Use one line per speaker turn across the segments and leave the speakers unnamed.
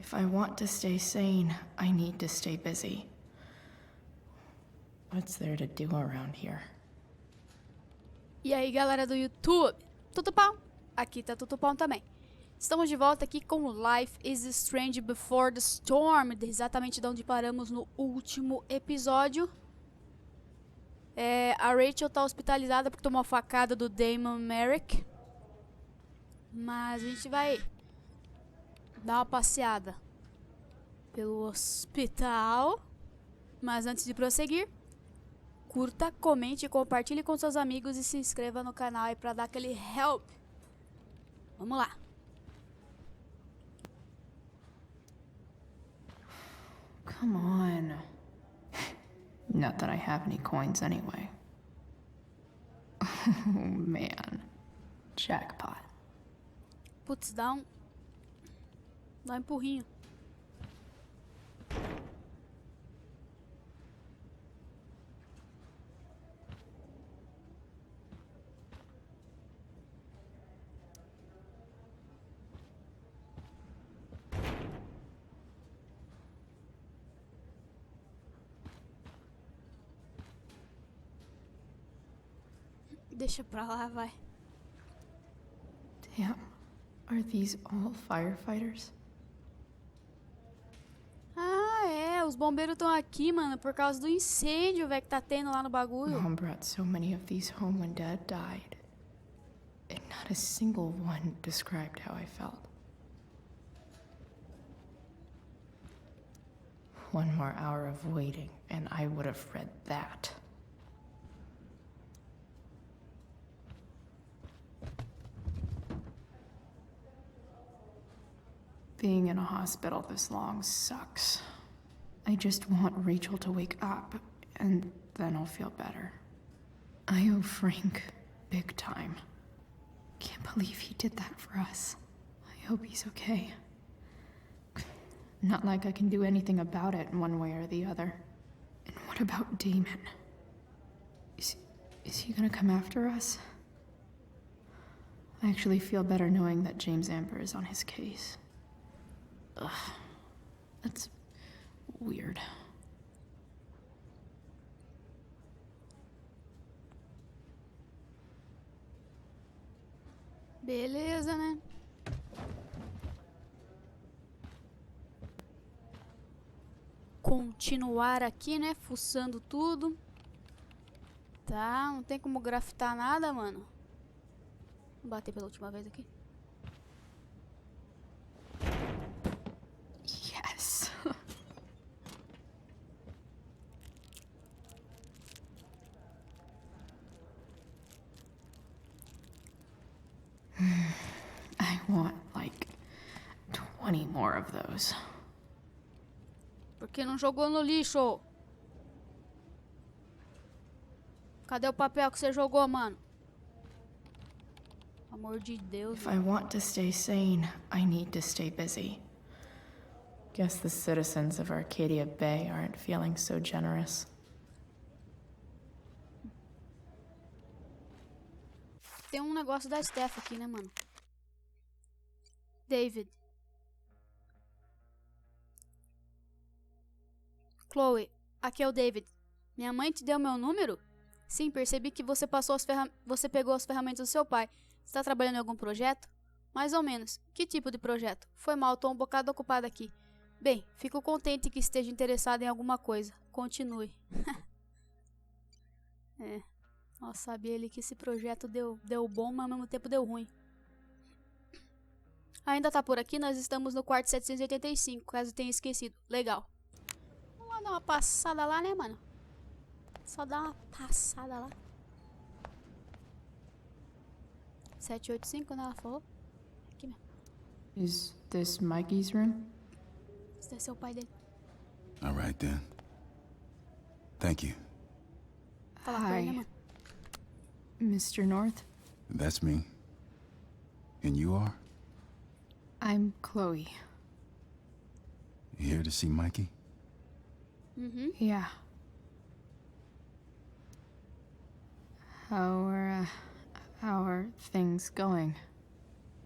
If I want to stay sane, I need to stay busy. What's there to do around here?
E aí, galera do YouTube, tudo bom? Aqui tá tudo bom também. Estamos de volta aqui com Life is Strange Before the Storm, exatamente de onde paramos no último episódio. A Rachel tá hospitalizada porque tomou a facada do Damon Merrick. Mas a gente vai dar uma passeada pelo hospital. Mas antes de prosseguir, curta, comente, compartilhe com seus amigos e se inscreva no canal aí pra dar aquele help. Vamos lá.
Come on. Not that I have any coins anyway. Oh man. Jackpot.
Putz, dá um empurrinho. Deixa pra lá, vai.
Damn. Are these all firefighters?
Ah, os bombeiros estão aqui, mano, por causa do incêndio, velho, que tá tendo lá no bagulho.
Mom brought so many of these home when Dad died. And not a single one described how I felt. One more hour of waiting, and I would have read that. Being in a hospital this long sucks. I just want Rachel to wake up, and then I'll feel better. I owe Frank big time. Can't believe he did that for us. I hope he's okay. Not like I can do anything about it one way or the other. And what about Damon? Is he gonna come after us? I actually feel better knowing that James Amber is on his case. Ugh, that's weird.
Beleza, né? Continuar aqui, né? Fuçando tudo. Tá, não tem como grafitar nada, mano. Vou bater pela última vez aqui.
Yes. I want like 20 more of those.
Por que não jogou no lixo? Cadê o papel que você jogou, mano? Pelo amor de Deus.
If I want to stay sane, I need to stay busy. Guess the citizens of Arcadia Bay aren't feeling so generous.
Tem um negócio da Steph aqui, né, mano? David. Chloe, aqui é o David. Minha mãe te deu meu número? Sim, percebi que você você pegou as ferramentas do seu pai. Está trabalhando em algum projeto? Mais ou menos. Que tipo de projeto? Foi mal, tô um bocado ocupada aqui. Bem, fico contente que esteja interessado em alguma coisa. Continue. Nossa, sabia ele que esse projeto deu bom, mas ao mesmo tempo deu ruim. Ainda tá por aqui? Nós estamos no quarto 785, caso tenha esquecido. Legal. Vamos lá dar uma passada lá, né, mano? Só dar uma passada lá. 785, né? Ela falou. Aqui mesmo.
Is this Mikey's room?
Esse deve ser o pai dele.
All right then. Thank you.
Fala com ele, né, mano?
Mr. North?
That's me. And you are?
I'm Chloe.
You here to see Mikey?
Uhum.
Yeah. How are things going?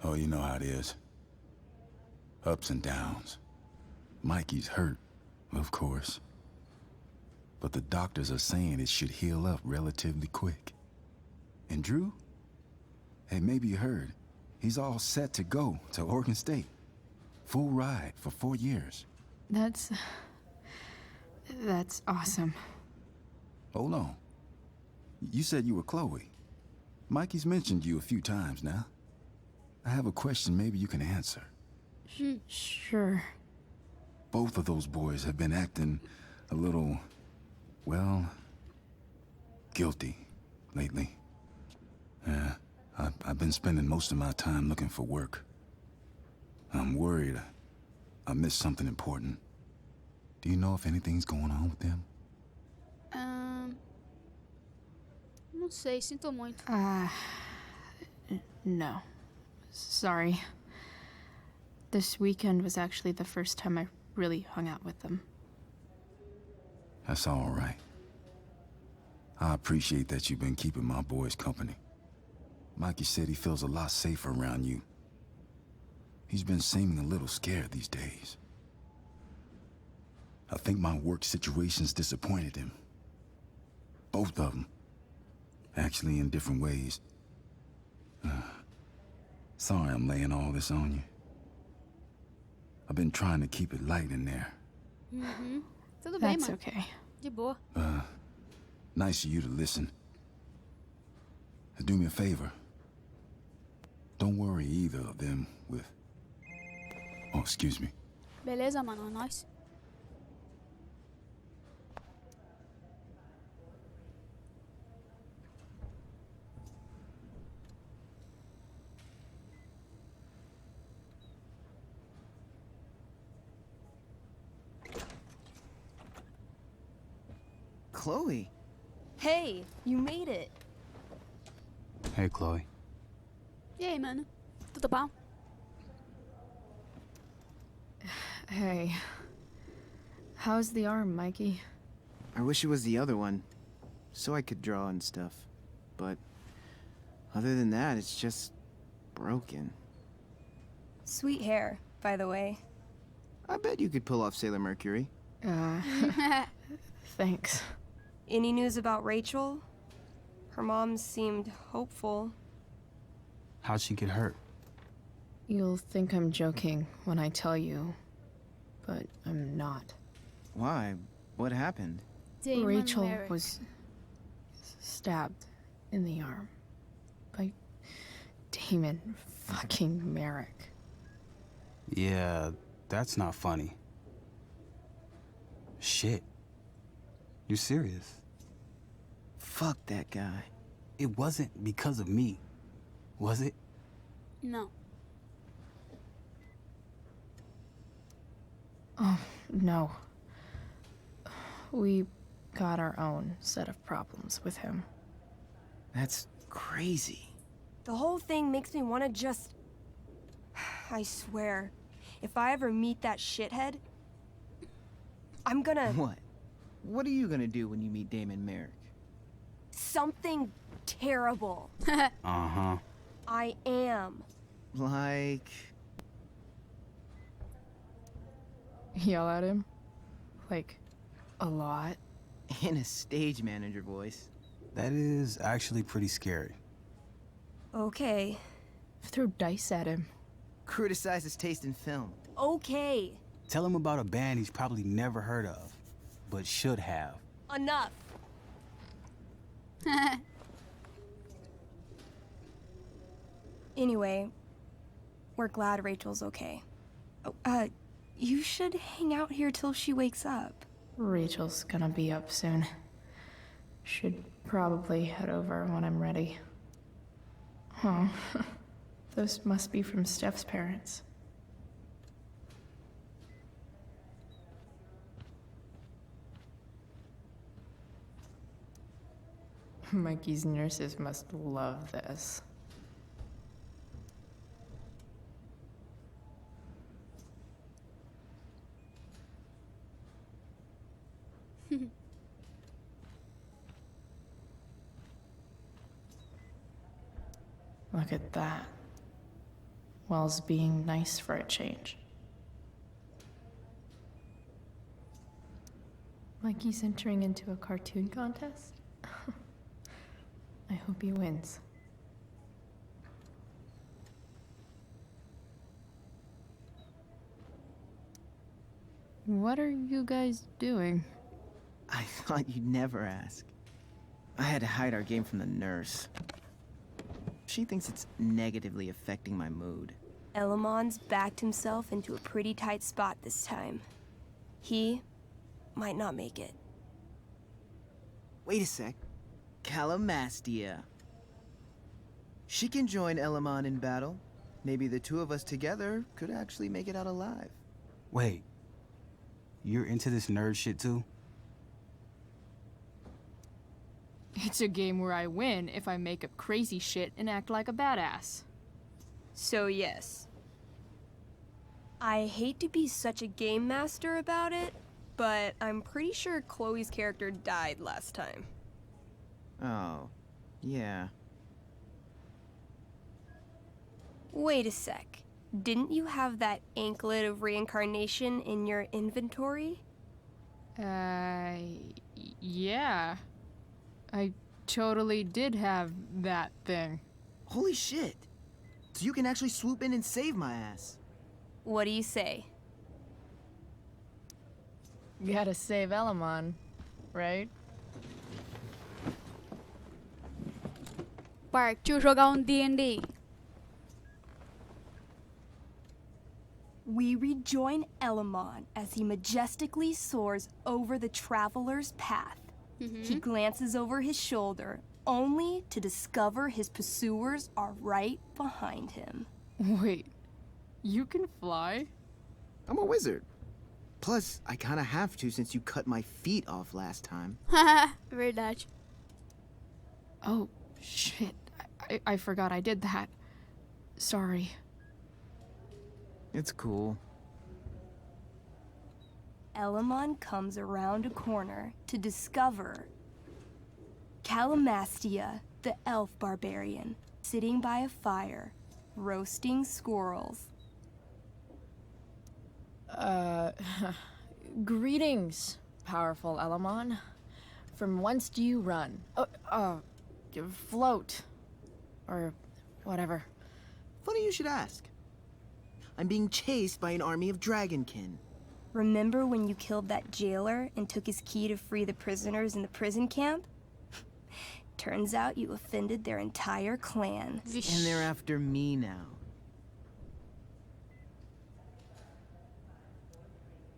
Oh, you know how it is. Ups and downs. Mikey's hurt, of course. But the doctors are saying it should heal up relatively quick. And Drew? Hey, maybe you heard. He's all set to go to Oregon State. Full ride for 4 years.
That's awesome.
Hold on. You said you were Chloe. Mikey's mentioned you a few times now. I have a question maybe you can answer.
Sure.
Both of those boys have been acting a little, well, guilty lately. Yeah, I've been spending most of my time looking for work. I'm worried I missed something important. Do you know if anything's going on with them?
Não sei, sinto muito.
No. Sorry. This weekend was actually the first time I really hung out with them.
That's all right. I appreciate that you've been keeping my boys company. Mikey said he feels a lot safer around you. He's been seeming a little scared these days. I think my work situation's disappointed him. Both of them. Actually, in different ways. Sorry I'm laying all this on you. I've been trying to keep it light in there.
Tudo bem,
That's
mano.
okay.
De boa.
Nice of you to listen. Do me a favor. Don't worry either of them with... Oh, excuse me.
Beleza, mano, é nóis.
Chloe.
Hey, you made it.
Hey, Chloe.
E aí, mano? Tudo bom?
Hey. How's the arm, Mikey?
I wish it was the other one, so I could draw and stuff. But other than that, it's just broken.
Sweet hair, by the way.
I bet you could pull off Sailor Mercury.
Thanks.
Any news about Rachel? Her mom seemed hopeful.
How'd she get hurt?
You'll think I'm joking when I tell you, but I'm not.
Why? What happened?
Damon
Rachel
Merrick.
was stabbed in the arm by Damon fucking Merrick.
Yeah, that's not funny. Shit. You're serious?
Fuck that guy.
It wasn't because of me, was it?
Não.
Oh, no. We got our own set of problems with him.
That's crazy.
The whole thing makes me want to just... I swear, if I ever meet that shithead, I'm gonna...
What? What are you gonna do when you meet Damon Merrick?
Something terrible.
Uh-huh.
I am.
Like...
Yell at him? Like, a lot?
in a stage manager voice.
That is actually pretty scary.
Okay.
Throw dice at him.
Criticize his taste in film.
Okay.
Tell him about a band he's probably never heard of, but should have.
Enough. Anyway, we're glad Rachel's okay. Oh, you should hang out here till she wakes up.
Rachel's gonna be up soon. Should probably head over when I'm ready. Oh, those must be from Steph's parents. Mikey's nurses must love this. Look at that. Wells being nice for a change. Like he's entering into a cartoon contest? I hope he wins. What are you guys doing?
I thought you'd never ask. I had to hide our game from the nurse. She thinks it's negatively affecting my mood.
Elamon's backed himself into a pretty tight spot this time. He might not make it.
Wait a sec. Calamastia. She can join Elamon in battle. Maybe the two of us together could actually make it out alive.
Wait. You're into this nerd shit too?
It's a game where I win if I make up crazy shit and act like a badass.
So yes. I hate to be such a game master about it, but I'm pretty sure Chloe's character died last time.
Oh, yeah.
Wait a sec. Didn't you have that anklet of reincarnation in your inventory?
Yeah. I totally did have that thing.
Holy shit. So you can actually swoop in and save my ass.
What do you say?
Gotta save Elamon, right?
Partiu jogar D&D.
We rejoin Elamon as he majestically soars over the traveler's path. He glances over his shoulder, only to discover his pursuers are right behind him.
Wait, you can fly?
I'm a wizard. Plus, I kinda have to since you cut my feet off last time.
Verdade.
Oh, shit. I forgot I did that. Sorry.
It's cool.
Elamon comes around a corner to discover Calamastia, the elf barbarian, sitting by a fire, roasting squirrels.
Greetings, powerful Elamon. From whence do you run? Float. Or whatever.
Funny you should ask. I'm being chased by an army of dragonkin.
Remember when you killed that jailer and took his key to free the prisoners in the prison camp? Turns out you offended their entire clan.
And they're after me now.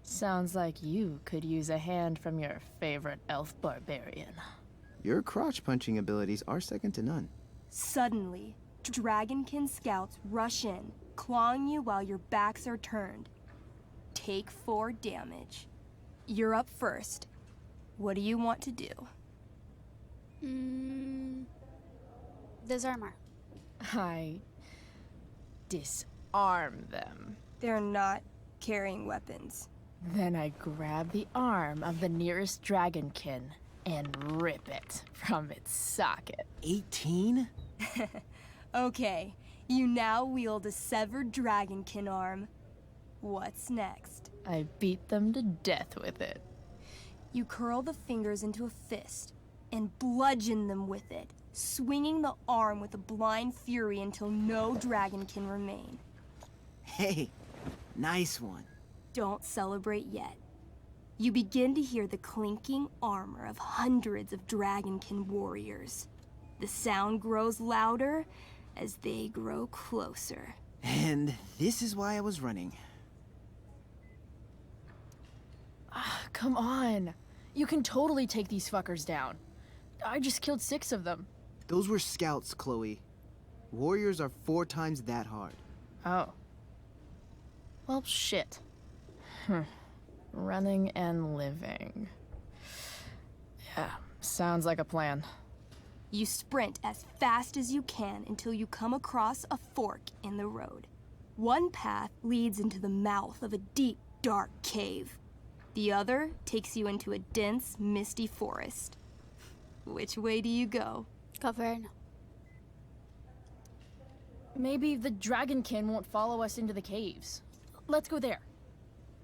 Sounds like you could use a hand from your favorite elf barbarian.
Your crotch-punching abilities are second to none.
Suddenly, dragonkin scouts rush in, clawing you while your backs are turned. Take 4 damage. You're up first. What do you want to do?
Desarmar.
I disarm them.
They're not carrying weapons.
Then I grab the arm of the nearest dragonkin and rip it from its socket.
18?
Okay, you now wield a severed dragonkin arm. What's next?
I beat them to death with it.
You curl the fingers into a fist and bludgeon them with it, swinging the arm with a blind fury until no dragonkin remain.
Hey, nice one.
Don't celebrate yet. You begin to hear the clinking armor of hundreds of dragonkin warriors. The sound grows louder as they grow closer.
And this is why I was running.
Come on. You can totally take these fuckers down. I just killed 6 of them.
Those were scouts, Chloe. Warriors are 4 times that hard.
Oh. Well, shit. Running and living. Yeah, sounds like a plan.
You sprint as fast as you can until you come across a fork in the road. One path leads into the mouth of a deep, dark cave. The other takes you into a dense, misty forest. Which way do you go?
Caverna.
Maybe the dragonkin won't follow us into the caves. Let's go there.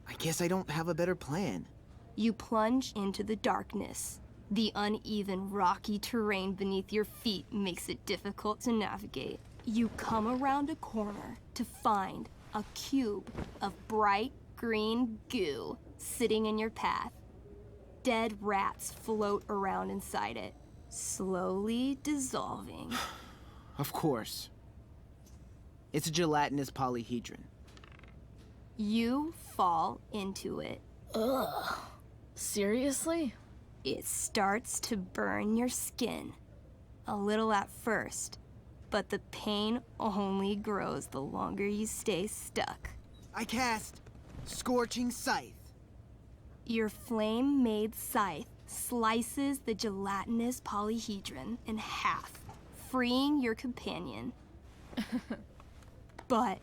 I guess I don't have a better plan.
You plunge into the darkness. The uneven, rocky terrain beneath your feet makes it difficult to navigate. You come around a corner to find a cube of bright green goo sitting in your path. Dead rats float around inside it, slowly dissolving.
Of course. It's a gelatinous polyhedron.
You fall into it.
Ugh. Seriously?
It starts to burn your skin. A little at first, but the pain only grows the longer you stay stuck.
I cast Scorching Scythe.
Your flame-made scythe slices the gelatinous polyhedron in half, freeing your companion. But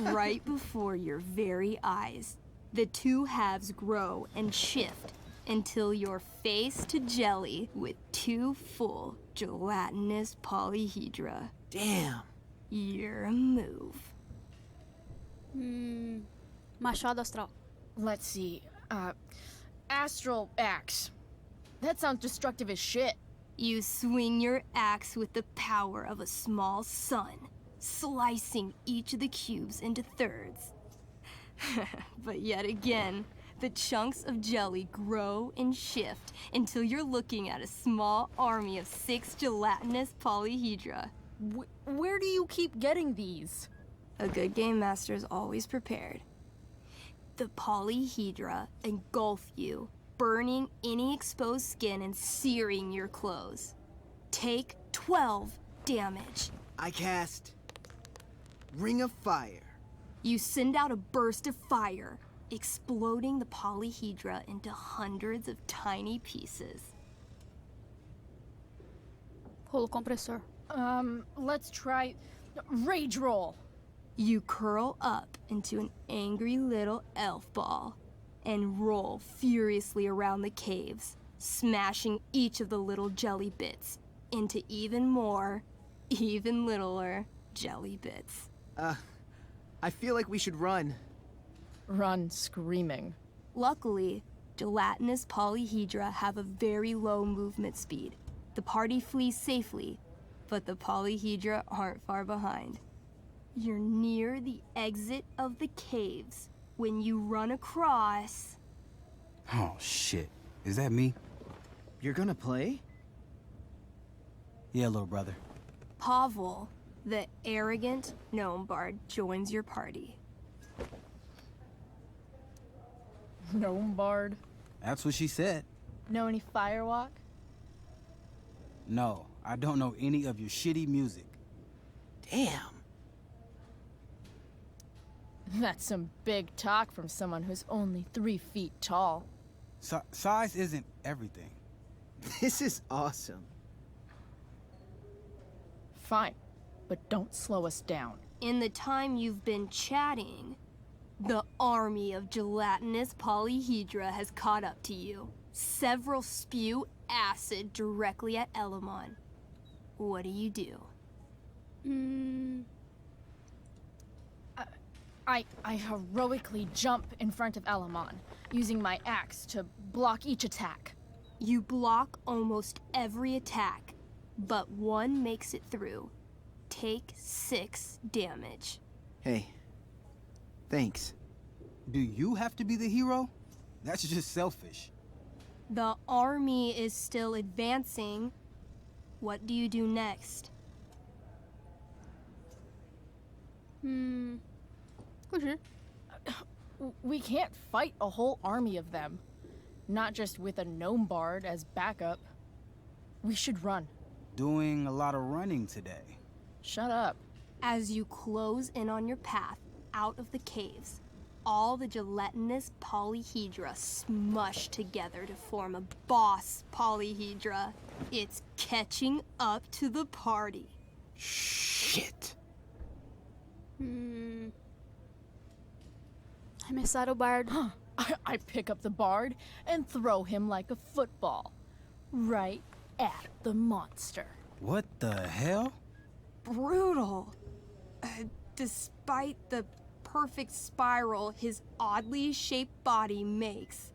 right before your very eyes, the two halves grow and shift until you're face to jelly with two full gelatinous polyhedra.
Damn.
Your move.
Machado astral.
Let's see. Astral axe. That sounds destructive as shit.
You swing your axe with the power of a small sun, slicing each of the cubes into thirds. But yet again, the chunks of jelly grow and shift until you're looking at a small army of 6 gelatinous polyhedra.
Where do you keep getting these?
A good game master is always prepared. The polyhedra engulf you, burning any exposed skin and searing your clothes. Take 12 damage.
I cast Ring of Fire.
You send out a burst of fire, exploding the polyhedra into hundreds of tiny pieces.
Holocompressor.
Let's try rage roll.
You curl up into an angry little elf ball and roll furiously around the caves, smashing each of the little jelly bits into even more, even littler jelly bits.
I feel like we should run.
Run screaming.
Luckily, gelatinous polyhedra have a very low movement speed. The party flees safely, but the polyhedra aren't far behind. You're near the exit of the caves when you run across...
Oh, shit. Is that me?
You're gonna play?
Yeah, little brother.
Pavel, the arrogant gnome bard, joins your party.
Gnome bard.
That's what she said.
Know any firewalk?
No, I don't know any of your shitty music.
Damn.
That's some big talk from someone who's only 3 feet tall.
Size isn't everything.
This is awesome.
Fine, but don't slow us down.
In the time you've been chatting, the army of gelatinous polyhedra has caught up to you. Several spew acid directly at Elamon. What do you do?
I heroically jump in front of Elamon, using my axe to block each attack.
You block almost every attack, but one makes it through. Take 6 damage.
Hey, thanks.
Do you have to be the hero? That's just selfish.
The army is still advancing. What do you do next?
We can't fight a whole army of them. Not just with a gnome bard as backup. We should run.
Doing a lot of running today.
Shut up.
As you close in on your path out of the caves, all the gelatinous polyhedra smush together to form a boss polyhedra. It's catching up to the party.
Shit.
Arremessar o bardo.
I pick up the bard and throw him like a football. Right at the monster.
What the hell?
Brutal. Despite the perfect spiral his oddly shaped body makes,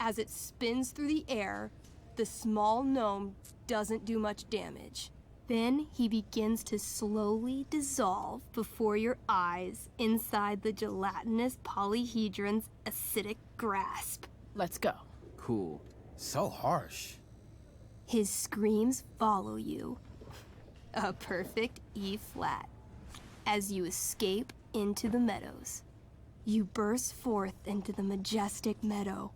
As it spins through the air, the small gnome doesn't do much damage. Then he begins to slowly dissolve before your eyes inside the gelatinous polyhedron's acidic grasp.
Let's go.
Cool. So harsh.
His screams follow you. A perfect E-flat. As you escape into the meadows. You burst forth into the majestic meadow.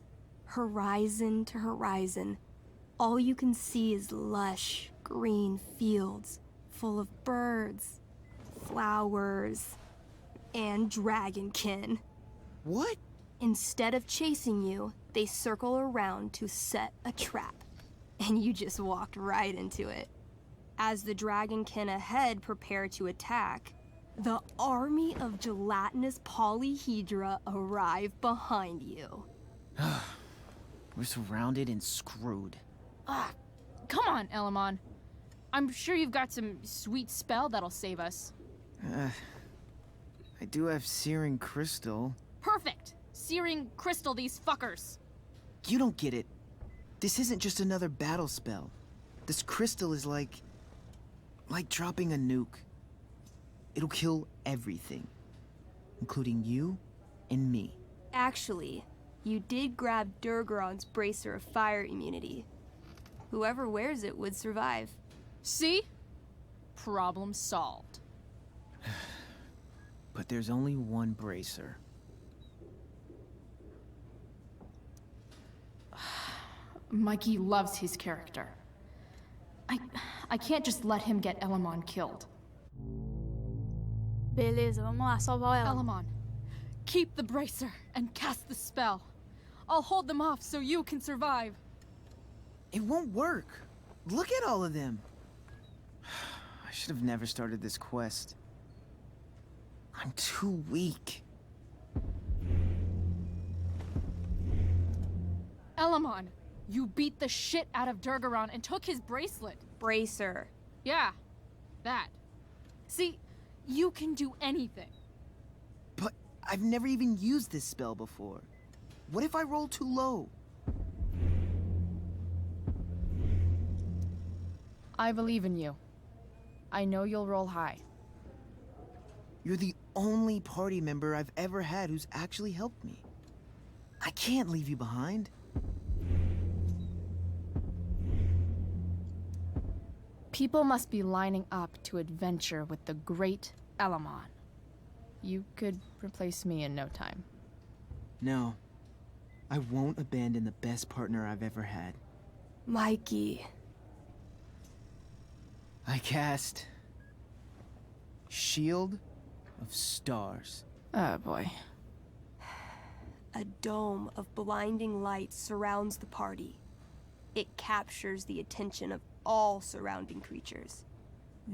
Horizon to horizon. All you can see is lush, green fields full of birds, flowers, and dragonkin.
What?
Instead of chasing you, they circle around to set a trap. And you just walked right into it. As the dragonkin ahead prepare to attack, the army of gelatinous polyhedra arrive behind you.
We're surrounded and screwed.
Come on, Elamon. I'm sure you've got some sweet spell that'll save us.
I do have searing crystal.
Perfect! Searing crystal these fuckers.
You don't get it. This isn't just another battle spell. This crystal is like dropping a nuke. It'll kill everything, including you and me.
Actually, you did grab Durgaron's bracer of fire immunity. Whoever wears it would survive.
See? Problem solved.
But there's only one bracer.
Mikey loves his character. I can't just let him get Elamon killed.
Beleza, vamos lá, salvar ela.
Elamon, keep the bracer and cast the spell. I'll hold them off so you can survive.
It won't work. Look at all of them. I should have never started this quest. I'm too weak.
Elamon, you beat the shit out of Durgaron and took his bracelet.
Bracer.
Yeah, that. See, you can do anything.
But I've never even used this spell before. What if I roll too low?
I believe in you. I know you'll roll high.
You're the only party member I've ever had who's actually helped me. I can't leave you behind.
People must be lining up to adventure with the great Elamon. You could replace me in no time.
No, I won't abandon the best partner I've ever had.
Mikey.
I cast Shield of Stars.
Oh boy.
A dome of blinding light surrounds the party. It captures the attention of all surrounding creatures.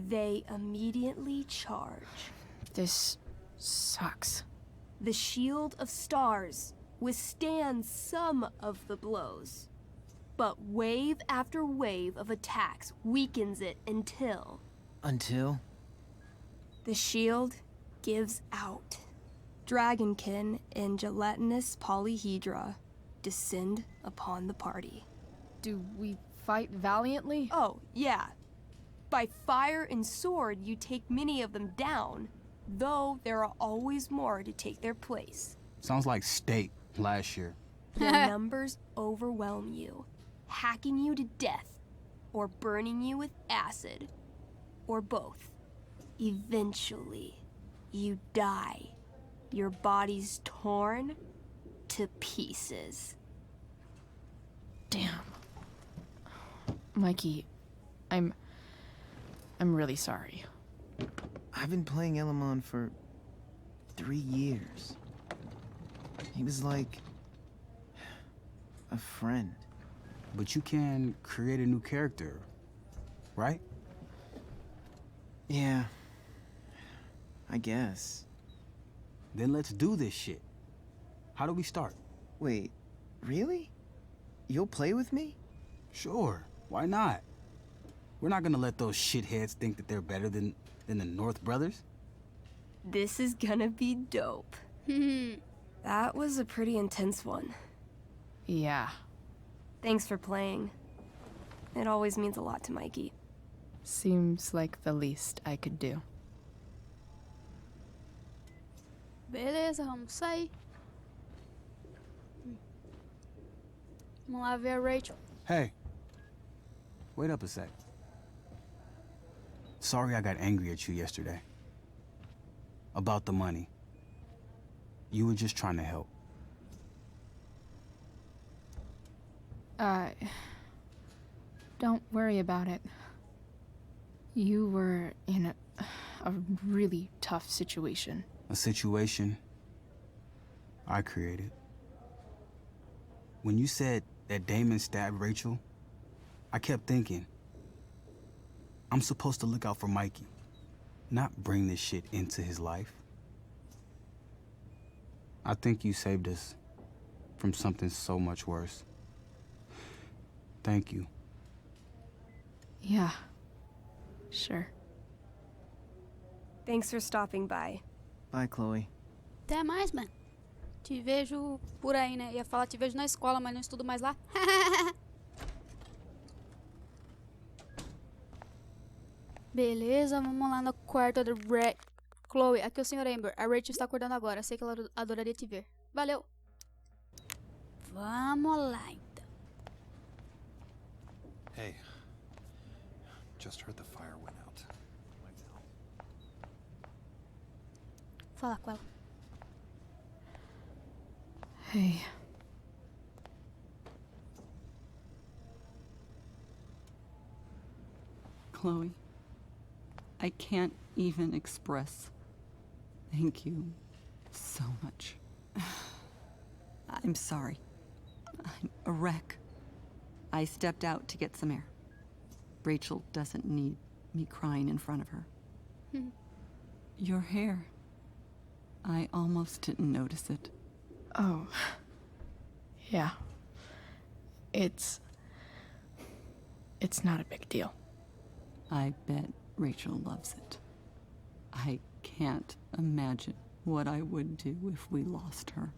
They immediately charge.
This sucks.
The Shield of Stars withstands some of the blows, but wave after wave of attacks weakens it until...
Until?
The shield gives out. Dragonkin and gelatinous polyhedra descend upon the party.
Do we fight valiantly?
Oh, yeah. By fire and sword, you take many of them down, though there are always more to take their place.
Sounds like State last year.
The numbers overwhelm you, hacking you to death, or burning you with acid, or both. Eventually, you die. Your body's torn to pieces.
Damn. Mikey, I'm really sorry.
I've been playing Elamon for 3 years. He was like a friend.
But you can create a new character, right?
Yeah, I guess.
Then let's do this shit. How do we start?
Wait, really? You'll play with me?
Sure, why not? We're not gonna let those shitheads think that they're better than the North Brothers.
This is gonna be dope. That was a pretty intense one.
Yeah.
Thanks for playing. It always means a lot to Mikey.
Seems like the least I could do.
Beleza, vamos sair. Vamos lá ver a Rachel.
Hey. Wait up a sec. Sorry I got angry at you yesterday. About the money. You were just trying to help.
Don't worry about it. You were in a really tough situation.
A situation I created. When you said that Damon stabbed Rachel, I kept thinking, I'm supposed to look out for Mikey, not bring this shit into his life. I think you saved us from something so much worse. Thank you.
Yeah. Sure.
Thanks for stopping by.
Bye, Chloe.
Até mais, mano. Te vejo por aí, né? Ia falar te vejo na escola, mas não estudo mais lá. Beleza, vamos lá no quarto da Chloe, aqui é o Sr. Amber. A Rachel está acordando agora. Sei que ela adoraria te ver. Valeu. Vamos lá, então.
Hey. Just heard the fire went out.
Falar com ela.
Hey.
Chloe, I can't even express thank you so much. I'm sorry. I'm a wreck. I stepped out to get some air. Rachel doesn't need me crying in front of her. Your hair. I almost didn't notice it.
Oh. Yeah. It's not a big deal.
I bet Rachel loves it. I can't imagine what I would do if we lost her.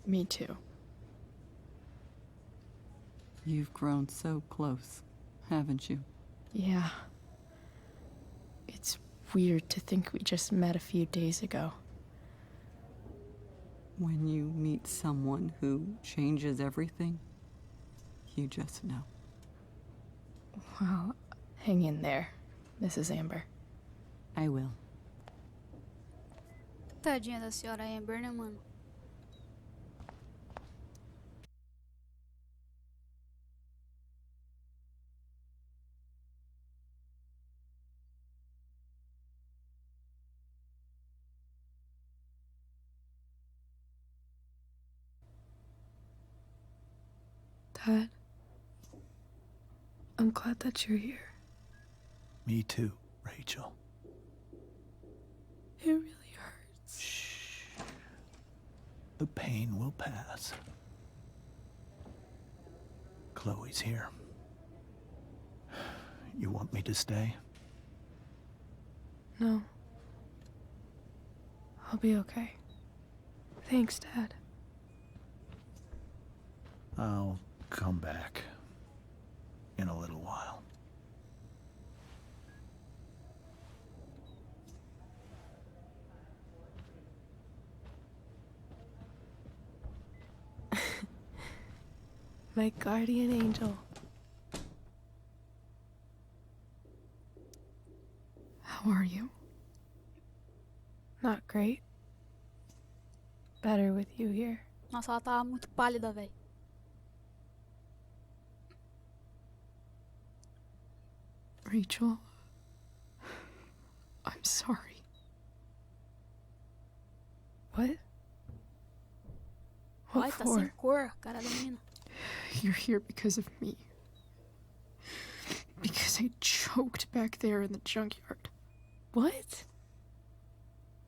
Me too.
You've grown so close, haven't you?
Yeah. It's weird to think we just met a few days ago.
When you meet someone who changes everything, you just know.
Well, hang in there, Mrs. Amber.
I will.
Tadinha da senhora Amber, né, mano?
Dad, I'm glad that you're here.
Me too, Rachel.
It really hurts.
Shh. The pain will pass. Chloe's here. You want me to stay?
No. I'll be okay. Thanks, Dad.
I'll come back in a little while.
My guardian angel. How are you? Not great. Better with you here.
Nossa, ela tava muito pálida, velho.
Rachel, I'm sorry. What? What
Ai, tá sem
for?
cor, cara da menina.
You're here because of me. Because I choked back there in the junkyard. What?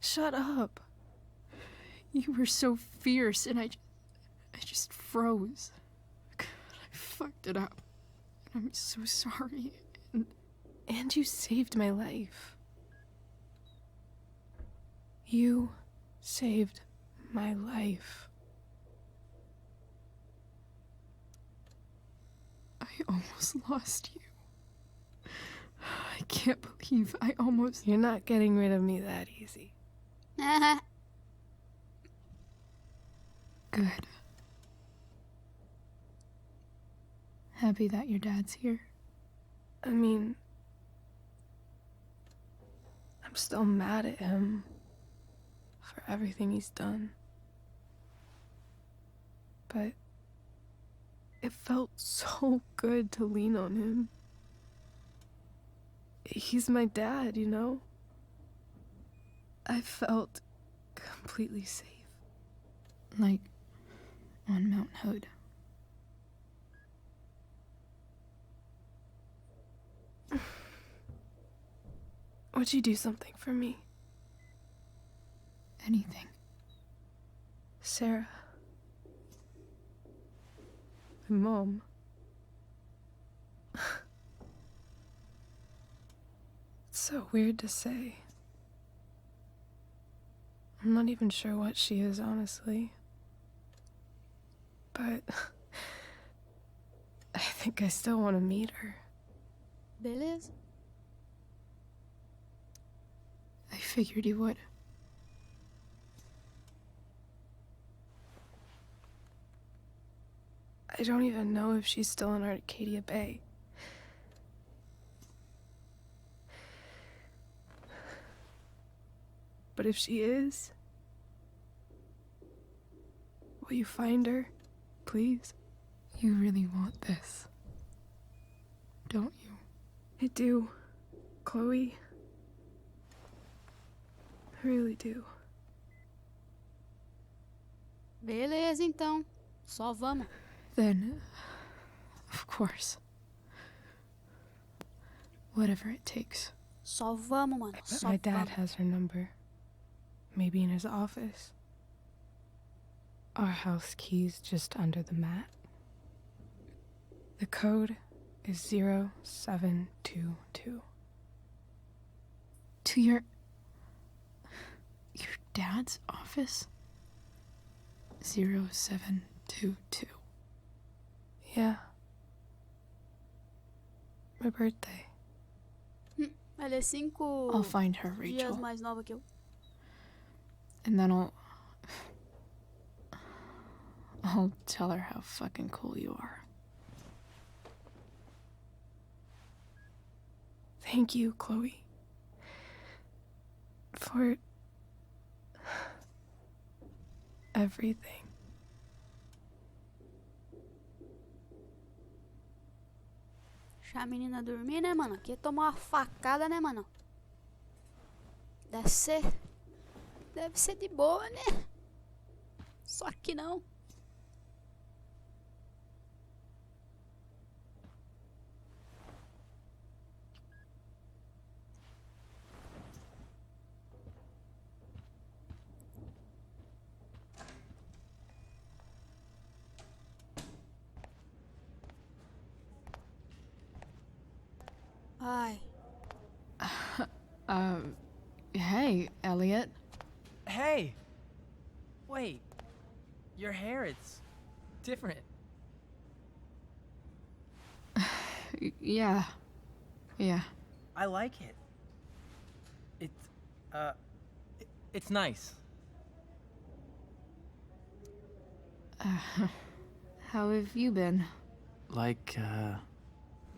Shut up. You were so fierce and I just froze. God, I fucked it up. I'm so sorry. And you saved my life. You saved
my life.
I almost lost you. I can't believe I almost...
You're not getting rid of me that easy.
Good. Happy that your dad's here.
I mean, I'm still mad at him for everything he's done. But it felt so good to lean on him. He's my dad, you know? I felt completely safe.
Like on Mount Hood.
Would you do something for me?
Anything.
Sarah. My mom. It's so weird to say. I'm not even sure what she is, honestly. But I think I still want to meet her.
Beleza.
I figured you would.
I don't even know if she's still in Arcadia Bay. But if she is, will you find her, please?
You really want this, don't you?
I do, Chloe. I really do.
Beleza, então. Só vamos.
Then, of course. Whatever it takes.
Só vamos, mano.
But
Só
my dad
vamos.
has her number. Maybe in his office. Our house key's just under the mat. The code is 0722.
To your dad's office? 0722.
Yeah. My birthday.
Ela é 5
I'll find her,
dias
Rachel.
mais nova que eu.
And then I'll tell her how fucking cool you are.
Thank you, Chloe. For everything.
Deixar a menina dormir, né, mano? Aqui tomar uma facada, né, mano? Deve ser de boa, né? Só que não. Ai,
Hey, Elliot.
Hey! Wait. Your hair, it's different.
Yeah.
I like it. It's nice.
How have you been?
Like,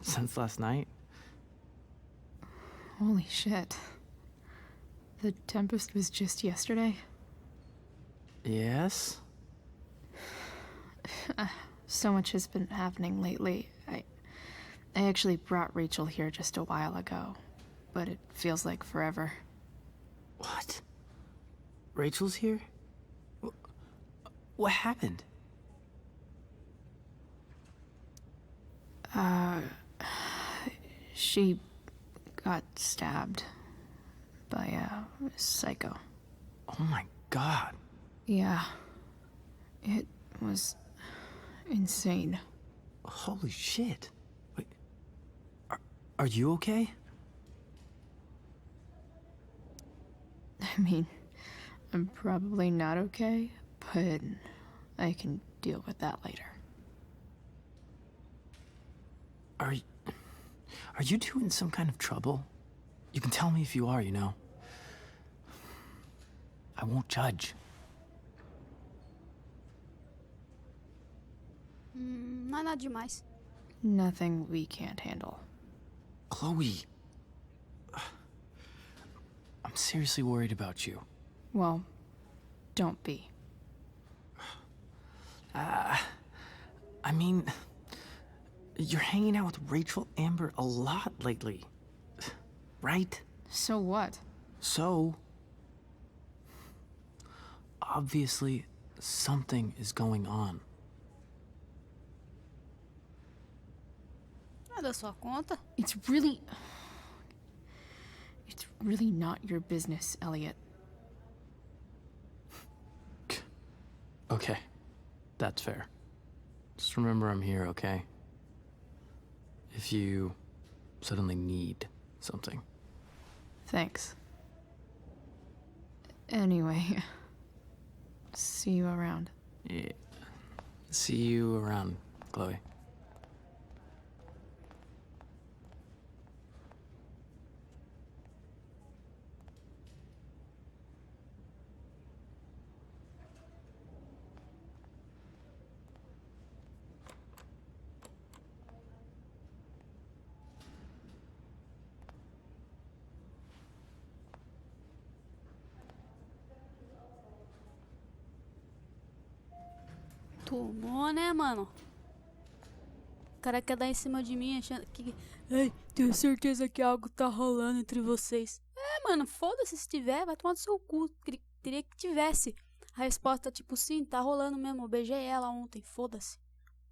since last night?
Holy shit. The Tempest was just yesterday?
Yes?
So much has been happening lately. I actually brought Rachel here just a while ago, but it feels like forever.
What? Rachel's here? What happened?
She got stabbed by a psycho.
Oh my god.
Yeah. It was insane.
Holy shit. Wait. Are you okay?
I mean, I'm probably not okay, but I can deal with that later.
Are you two in some kind of trouble? You can tell me if you are, you know. I won't judge.
Não é nada demais.
Nothing we can't handle.
Chloe. I'm seriously worried about you.
Well, don't be.
I mean, you're hanging out with Rachel Amber a lot lately. Right?
So what?
So, obviously, something is going on.
É da sua conta.
It's really not your business, Elliot.
Okay, that's fair. Just remember I'm here, okay? If you suddenly need something.
Thanks. Anyway, see you around.
Yeah. See you around, Chloe.
Tomou, né, mano? O cara quer dar em cima de mim achando que... Ai, tenho certeza que algo tá rolando entre vocês. É, mano, foda-se se tiver, vai tomar do seu cu. Queria que tivesse. A resposta, tipo, sim, tá rolando mesmo. Eu beijei ela ontem, foda-se.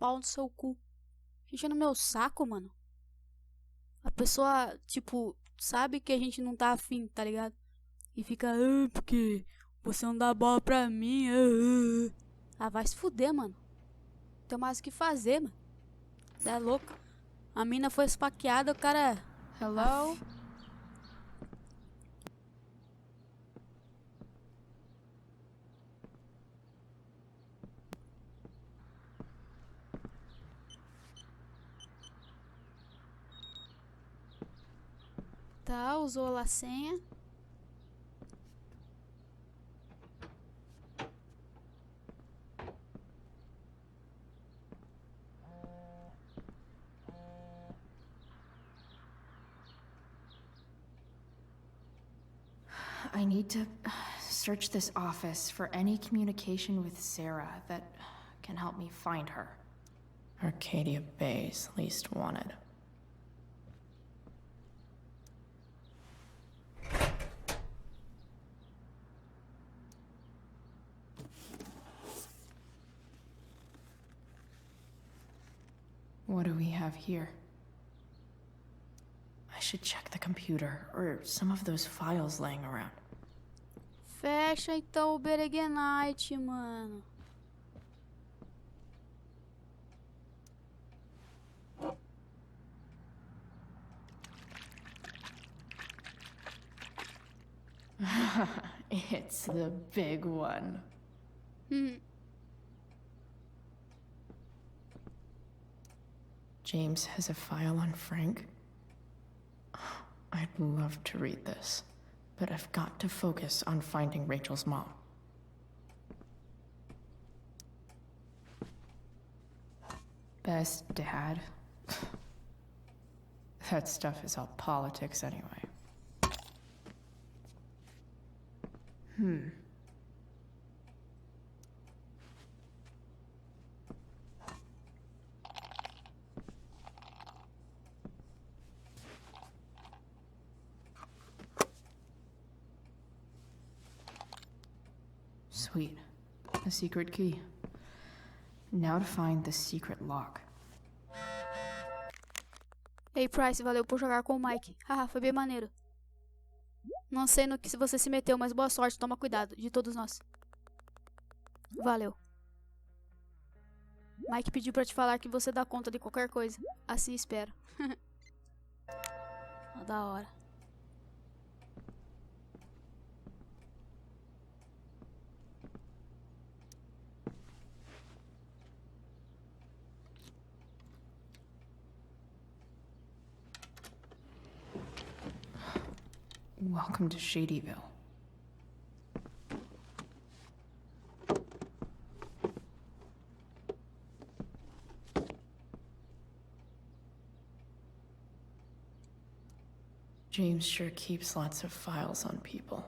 Pau no seu cu. Enchendo meu saco, mano. A pessoa, tipo, sabe que a gente não tá afim, tá ligado? E fica, porque você não dá bola pra mim, Ah, vai se fuder, mano. Não tem mais o que fazer, mano. Você é louco. A mina foi esfaqueada, o cara... Hello? Tá, usou a senha.
I need to search this office for any communication with Sarah that can help me find her. Arcadia Bay's least wanted. What do we have here? I should check the computer or some of those files laying around.
Fecha então o Beregenite, mano.
It's the big one. James has a file on Frank. I'd love to read this, but I've got to focus on finding Rachel's mom. Best dad? That stuff is all politics anyway. Sweet. A secret key. Now to find the secret lock.
Ei, Price, valeu por jogar com o Mike. Haha, foi bem maneiro. Não sei no que você se meteu, mas boa sorte, toma cuidado, de todos nós. Valeu. Mike pediu pra te falar que você dá conta de qualquer coisa. Assim espero. Da hora.
Welcome to Shadyville. James sure keeps lots of files on people.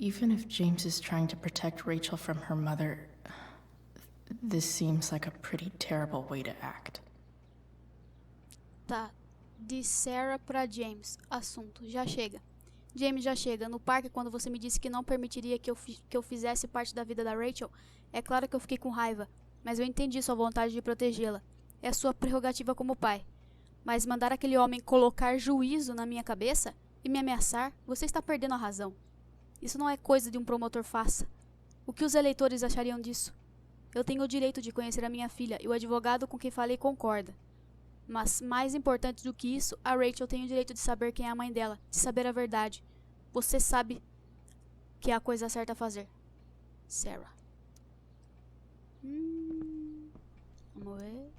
Even if James is trying to protect Rachel from her mother, this seems like a pretty terrible way to act.
Tá. De Sarah pra James. Assunto. Já chega. James, já chega. No parque, quando você me disse que não permitiria que eu fizesse parte da vida da Rachel, é claro que eu fiquei com raiva, mas eu entendi sua vontade de protegê-la. É sua prerrogativa como pai. Mas mandar aquele homem colocar juízo na minha cabeça e me ameaçar, você está perdendo a razão. Isso não é coisa de um promotor faça. O que os eleitores achariam disso? Eu tenho o direito de conhecer a minha filha e o advogado com quem falei concorda. Mas, mais importante do que isso, a Rachel tem o direito de saber quem é a mãe dela, de saber a verdade. Você sabe que é a coisa certa a fazer. Sarah. Vamos ver.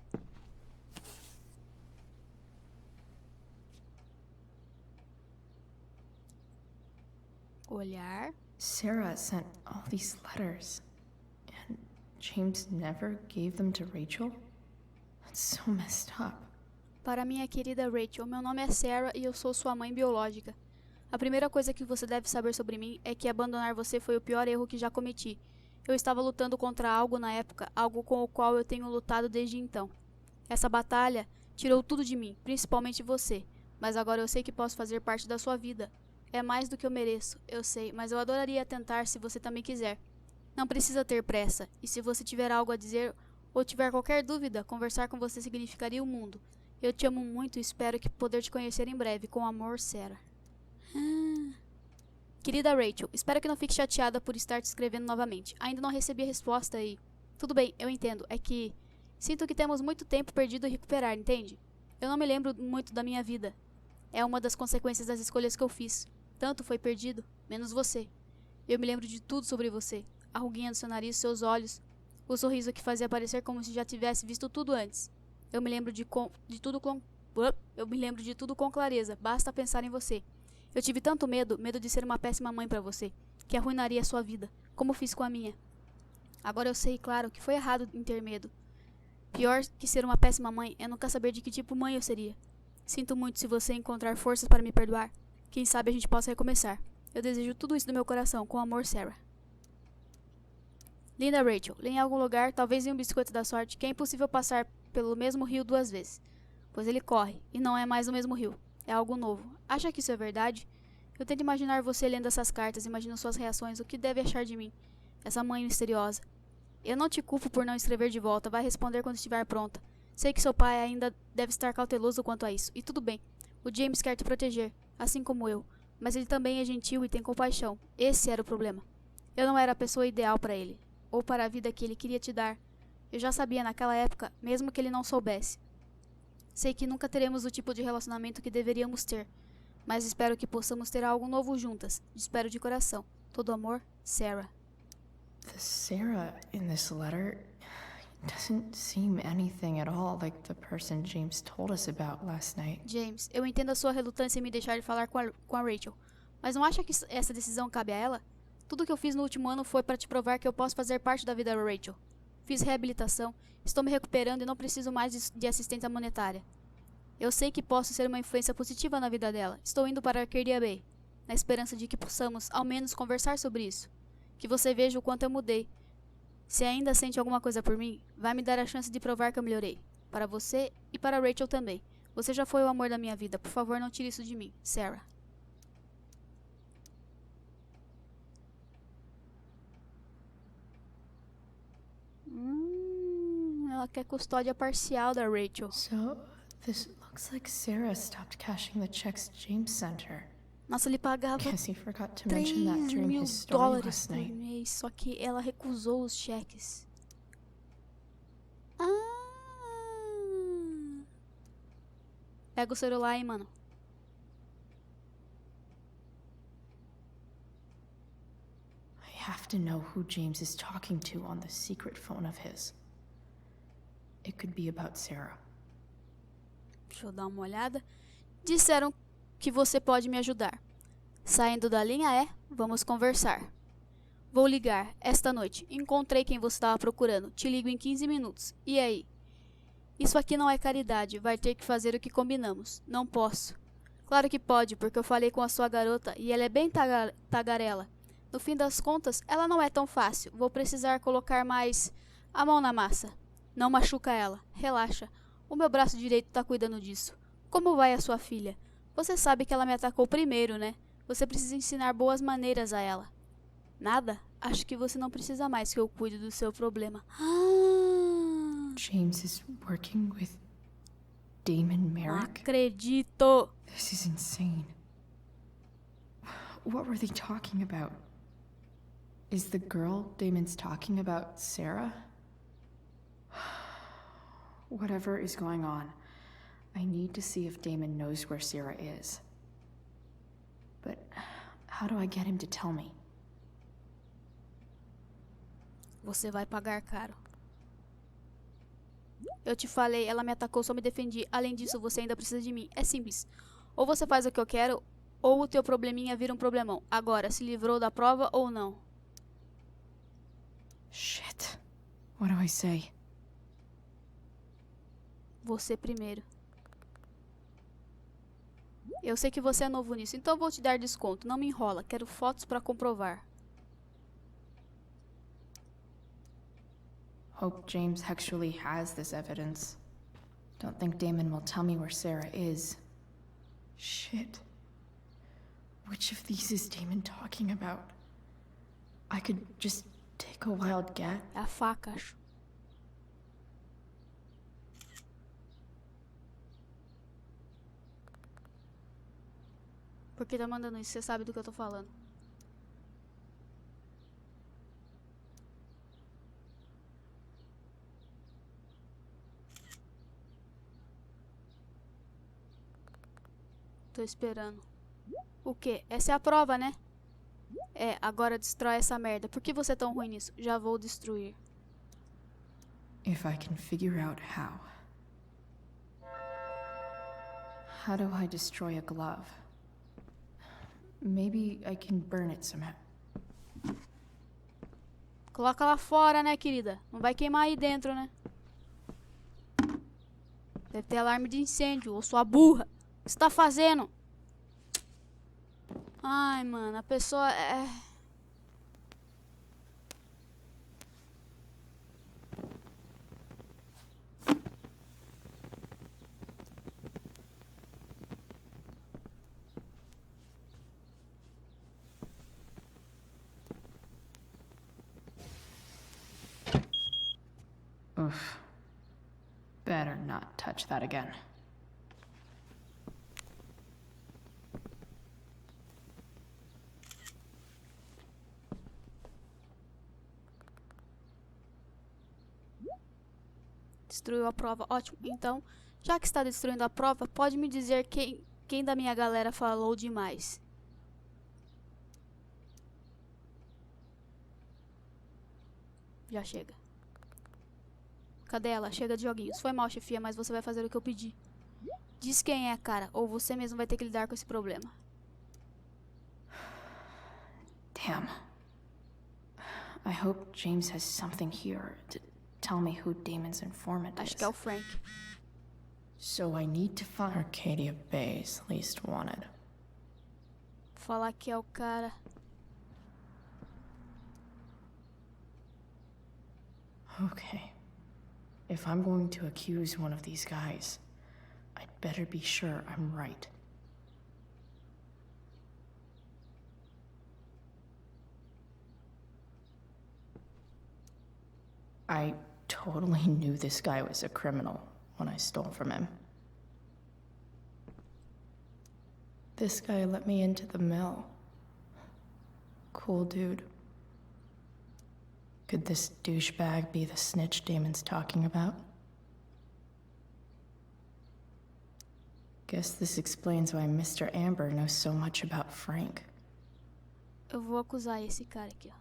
Olhar.
Sarah sent all these letters, and James never gave them to Rachel? That's so messed up.
Para minha querida Rachel, meu nome é Sarah e eu sou sua mãe biológica. A primeira coisa que você deve saber sobre mim é que abandonar você foi o pior erro que já cometi. Eu estava lutando contra algo na época, algo com o qual eu tenho lutado desde então. Essa batalha tirou tudo de mim, principalmente você, mas agora eu sei que posso fazer parte da sua vida. É mais do que eu mereço, eu sei, mas eu adoraria tentar se você também quiser. Não precisa ter pressa, e se você tiver algo a dizer ou tiver qualquer dúvida, conversar com você significaria o mundo. Eu te amo muito e espero que poder te conhecer em breve. Com amor, Sarah. Querida Rachel, espero que não fique chateada por estar te escrevendo novamente. Ainda não recebi a resposta e... Tudo bem, eu entendo. É que... Sinto que temos muito tempo perdido a recuperar, entende? Eu não me lembro muito da minha vida. É uma das consequências das escolhas que eu fiz. Tanto foi perdido, menos você. Eu me lembro de tudo sobre você. A ruguinha do seu nariz, seus olhos, o sorriso que fazia parecer como se já tivesse visto tudo antes. Eu me lembro de tudo com clareza, basta pensar em você. Eu tive tanto medo de ser uma péssima mãe para você, que arruinaria a sua vida, como fiz com a minha. Agora eu sei, claro, que foi errado em ter medo. Pior que ser uma péssima mãe é nunca saber de que tipo mãe eu seria. Sinto muito se você encontrar forças para me perdoar. Quem sabe a gente possa recomeçar. Eu desejo tudo isso do meu coração. Com amor, Sarah. Linda Rachel, li em algum lugar, talvez em um biscoito da sorte, que é impossível passar pelo mesmo rio duas vezes. Pois ele corre, e não é mais o mesmo rio. É algo novo. Acha que isso é verdade? Eu tento imaginar você lendo essas cartas, imagino suas reações, o que deve achar de mim. Essa mãe misteriosa. Eu não te culpo por não escrever de volta, vai responder quando estiver pronta. Sei que seu pai ainda deve estar cauteloso quanto a isso, e tudo bem. O James quer te proteger, assim como eu, mas ele também é gentil e tem compaixão. Esse era o problema. Eu não era a pessoa ideal para ele, ou para a vida que ele queria te dar. Eu já sabia naquela época, mesmo que ele não soubesse. Sei que nunca teremos o tipo de relacionamento que deveríamos ter, mas espero que possamos ter algo novo juntas. Espero de coração. Todo amor, Sarah.
The Sarah in this letter doesn't seem anything at all like the person James told us about last night.
James, eu entendo a sua relutância em me deixar de falar com a Rachel, mas não acha que essa decisão cabe a ela? Tudo que eu fiz no último ano foi para te provar que eu posso fazer parte da vida da Rachel. Fiz reabilitação, estou me recuperando e não preciso mais de assistência monetária. Eu sei que posso ser uma influência positiva na vida dela. Estou indo para Arcadia Bay, na esperança de que possamos, ao menos, conversar sobre isso. Que você veja o quanto eu mudei. Se ainda sente alguma coisa por mim, vai me dar a chance de provar que eu melhorei. Para você e para Rachel também. Você já foi o amor da minha vida. Por favor, não tire isso de mim. Sarah. Ela quer custódia parcial da Rachel.
So, this Looks like Sarah stopped cashing the checks James sent her.
Nossa, ele pagava
Guess he forgot to mention that during his
$3.000
story last
por
night.
mês, só que ela recusou os cheques. Pega o celular aí, mano.
I have to know who James is talking to on the secret phone of his. It could be about Sarah.
Deixa eu dar uma olhada. Disseram que você pode me ajudar. Saindo da linha é, vamos conversar. Vou ligar, esta noite. Encontrei quem você estava procurando. Te ligo em 15 minutos. E aí? Isso aqui não é caridade. Vai ter que fazer o que combinamos. Não posso. Claro que pode, porque eu falei com a sua garota e ela é bem tagarela. No fim das contas, ela não é tão fácil. Vou precisar colocar mais a mão na massa. Não machuca ela. Relaxa. O meu braço direito tá cuidando disso. Como vai a sua filha? Você sabe que ela me atacou primeiro, né? Você precisa ensinar boas maneiras a ela. Nada? Acho que você não precisa mais que eu cuide do seu problema.
James is working with Damon
Não
Merrick?
acredito!
This is insane. What were they talking about? Is the girl Damon's talking about Sarah? Whatever is going on, I need to see if Damon knows where Sarah is. But how do I get him to tell me?
Você vai pagar caro. Eu te falei, ela me atacou, só me defendi. Além disso, você ainda precisa de mim. É simples. Ou você faz o que eu quero, ou o teu probleminha vira um problemão. Agora, se livrou da prova ou não?
Shit. What do I say?
Você primeiro. Eu sei que você é novo nisso, então vou te dar desconto. Não me enrola, quero fotos pra comprovar.
Hope James actually has this evidence. Don't think Damon will tell me where Sarah is. Shit. Which of these is Damon talking about? I could just take a wild guess.
É a faca, acho. Por que tá mandando isso? Você sabe do que eu tô falando. Tô esperando. O quê? Essa é a prova, né? É, agora destrói essa merda. Por que você é tão ruim nisso? Já vou destruir.
If I can figure out how. How do I destroy a glove? Maybe I can burn it somehow.
Coloca lá fora, né, querida? Não vai queimar aí dentro, né? Deve ter alarme de incêndio, ô sua burra. O que você tá fazendo? Ai, mano, a pessoa é...
Oof. Better not touch that again.
Destruiu a prova. Ótimo. Então, já que está destruindo a prova, pode me dizer quem da minha galera falou demais. Já chega. Cadê ela? Chega de joguinhos. Foi mal, chefia, mas você vai fazer o que eu pedi. Diz quem é, cara, ou você mesmo vai ter que lidar com esse problema.
Damn. I hope James has something here to tell me who Damon's informant is.
Acho que é o Frank.
So I need to find Arcadia Bay's least wanted.
Falar que é o cara.
Okay. If I'm going to accuse one of these guys, I'd better be sure I'm right. I totally knew this guy was a criminal when I stole from him. This guy let me into the mill. Cool dude. Could this douchebag be the snitch Damon's talking about? Guess this explains why Mr. Amber knows so much about Frank.
Eu vou acusar esse cara aqui, ó.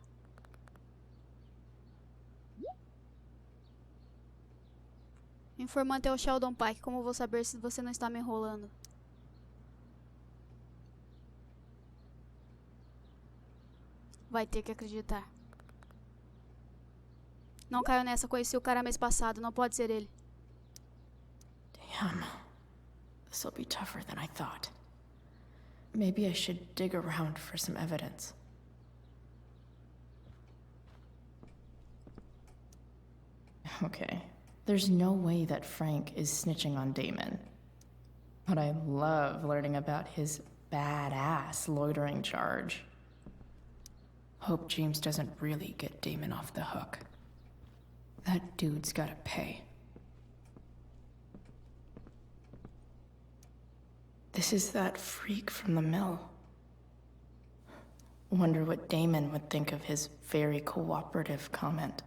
Informante é o Sheldon Pike. Como eu vou saber se você não está me enrolando? Vai ter que acreditar. Não caiu nessa. Conheci o cara mês passado. Não pode ser ele.
Damn. This'll be tougher than I thought. Maybe I should dig around for some evidence. Okay. There's no way that Frank is snitching on Damon. But I love learning about his badass loitering charge. Hope James doesn't really get Damon off the hook. That dude's gotta pay. This is that freak from the mill. Wonder what Damon would think of his very cooperative comment.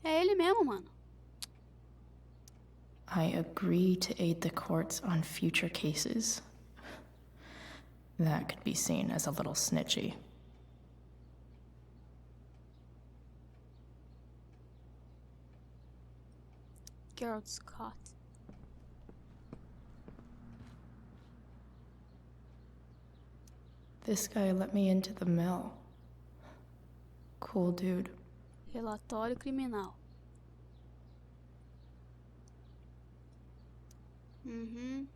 É ele mesmo, mano.
I agree to aid the courts on future cases. That could be seen as a little snitchy.
Gerald Scott.
This guy let me into the mill. Cool dude.
Relatório criminal. Uhum.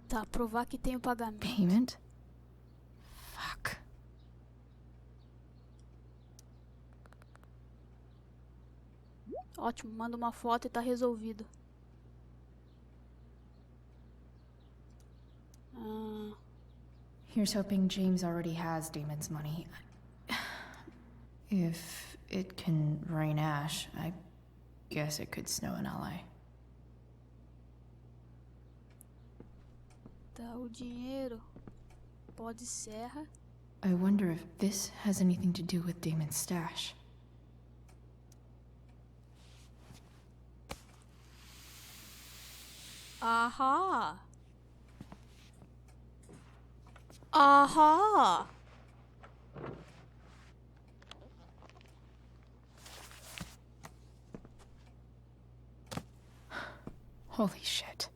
Tá, provar que tem o pagamento.
Payment? Fuck.
Ótimo, manda uma foto e tá resolvido.
Here's hoping James already has Damon's money. If it can rain ash, I guess it could snow in LA.
Tá, o dinheiro. Pode serra.
I wonder if this has anything to do with Damon's stash.
Ahá! Ahá!
Holy shit.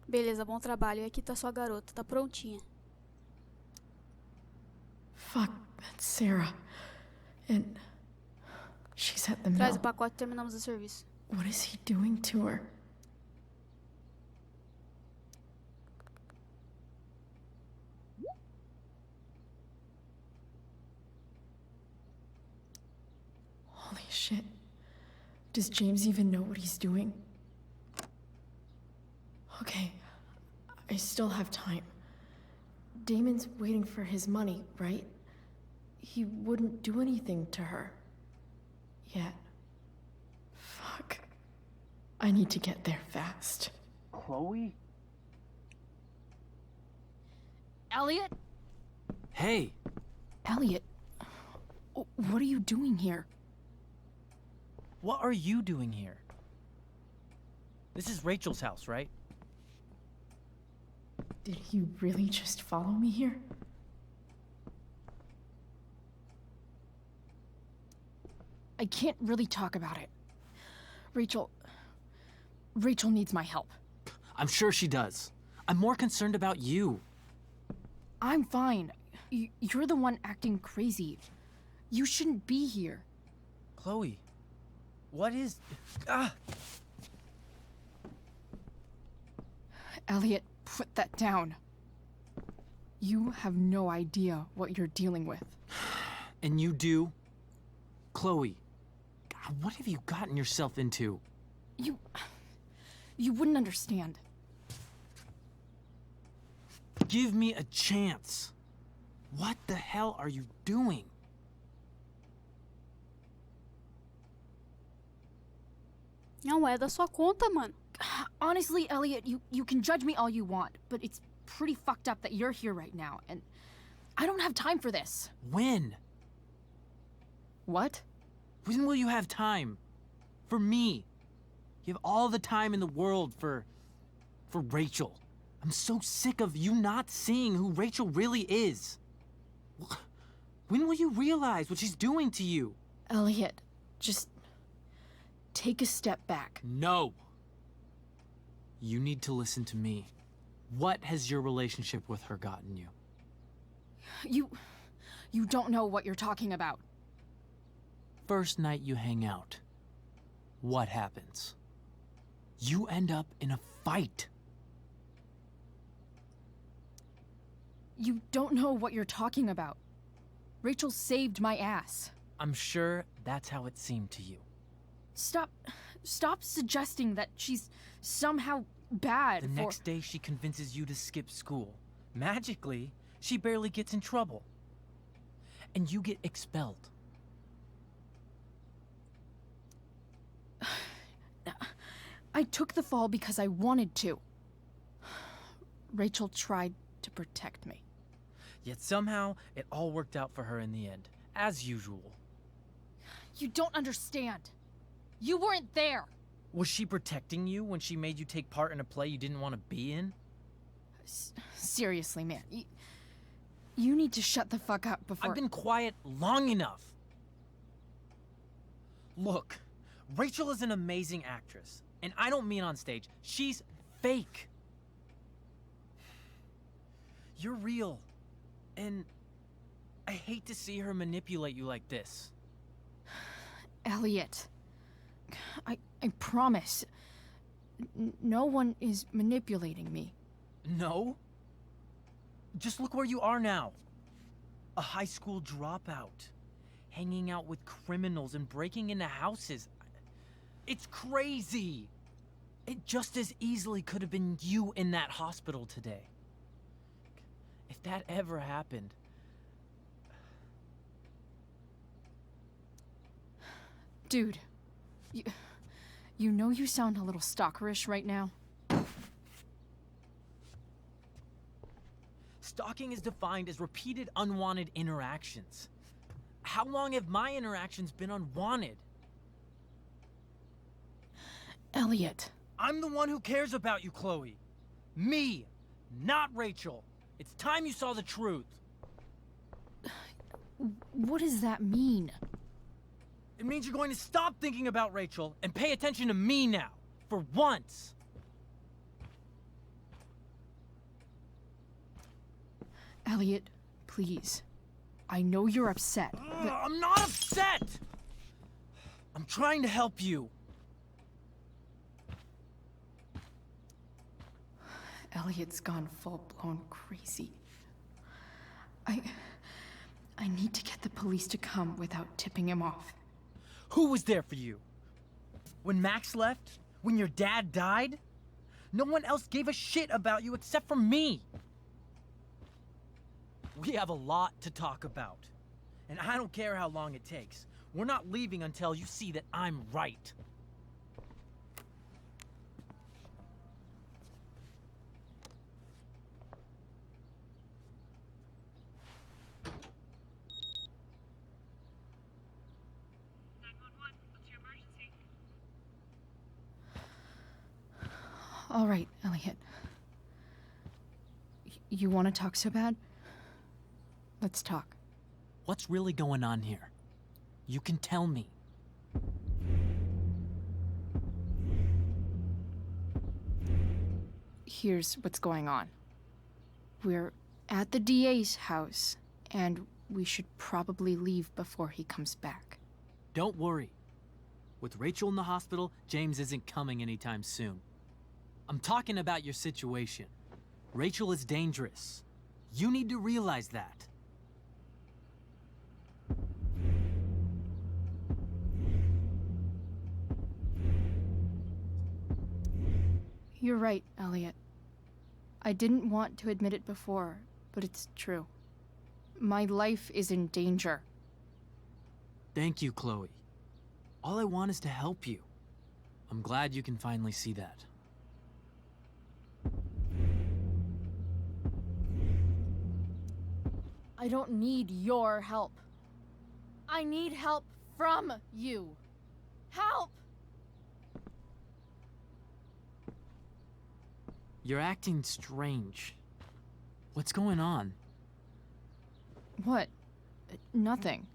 Beleza, bom trabalho. E aqui tá sua garota, tá prontinha.
Fuck, that's Sarah. And she's at the
Traz o
mill.
pacote e terminamos o serviço.
What is he doing to her? Holy shit. Does James even know what he's doing? Okay, I still have time. Damon's waiting for his money, right? He wouldn't do anything to her. Yet. Fuck. I need to get there fast.
Chloe?
Elliot?
Hey!
Elliot, what are you doing here?
What are you doing here? This is Rachel's house, right?
Did he really just follow me here?
I can't really talk about it. Rachel needs my help.
I'm sure she does. I'm more concerned about you.
I'm fine. You're the one acting crazy. You shouldn't be here.
Chloe, what is...
Elliot, put that down. You have no idea what you're dealing with.
And you do? Chloe, God, what have you gotten yourself into?
You wouldn't understand.
Give me a chance. What the hell are you doing?
Não é da sua conta, mano.
Honestly, Elliot, you can judge me all you want, but it's pretty fucked up that you're here right now, and I don't have time for this.
When?
What?
When will you have time? For me. You have all the time in the world for Rachel. I'm so sick of you not seeing who Rachel really is. When will you realize what she's doing to you?
Elliot, just take a step back.
No. You need to listen to me. What has your relationship with her gotten you?
You don't know what you're talking about.
First night you hang out, what happens? You end up in a fight.
You don't know what you're talking about. Rachel saved my ass.
I'm sure that's how it seemed to you.
Stop suggesting that she's somehow bad.
The next day she convinces you to skip school. Magically, she barely gets in trouble. And you get expelled.
I took the fall because I wanted to. Rachel tried to protect me.
Yet somehow, it all worked out for her in the end, as usual.
You don't understand. You weren't there.
Was she protecting you when she made you take part in a play you didn't want to be in?
Seriously, man. You need to shut the fuck up before...
I've been quiet long enough. Look, Rachel is an amazing actress. And I don't mean on stage. She's fake. You're real. And I hate to see her manipulate you like this.
Elliot, I promise. No one is manipulating me.
No? Just look where you are now. A high school dropout. Hanging out with criminals and breaking into houses. It's crazy. It just as easily could have been you in that hospital today. If that ever happened...
Dude, you know you sound a little stalkerish right now?
Stalking is defined as repeated unwanted interactions. How long have my interactions been unwanted?
Elliot.
I'm the one who cares about you, Chloe. Me, not Rachel. It's time you saw the truth.
What does that mean?
It means you're going to stop thinking about Rachel and pay attention to me now, for once.
Elliot, please. I know you're upset, but...
I'm not upset! I'm trying to help you.
Elliot's gone full-blown crazy. I need to get the police to come without tipping him off.
Who was there for you? When Max left? When your dad died? No one else gave a shit about you except for me. We have a lot to talk about. And I don't care how long it takes. We're not leaving until you see that I'm right.
All right, Elliot. You want to talk so bad? Let's talk.
What's really going on here? You can tell me.
Here's what's going on. We're at the DA's house, and we should probably leave before he comes back.
Don't worry. With Rachel in the hospital, James isn't coming anytime soon. I'm talking about your situation. Rachel is dangerous. You need to realize that.
You're right, Elliot. I didn't want to admit it before, but it's true. My life is in danger.
Thank you, Chloe. All I want is to help you. I'm glad you can finally see that.
I don't need your help. I need help from you. Help!
You're acting strange. What's going on?
What? Nothing.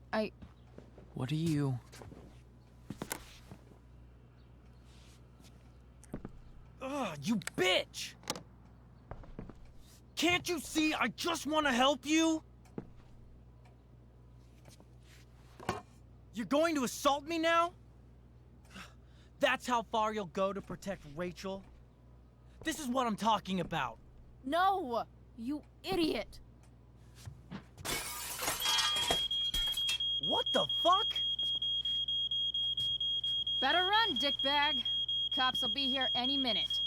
What are you... Ugh, you bitch! Can't you see I just want to help you? You're going to assault me now? That's how far you'll go to protect Rachel? This is what I'm talking about.
No! You idiot!
What the fuck?
Better run, dickbag. Cops will be here any minute.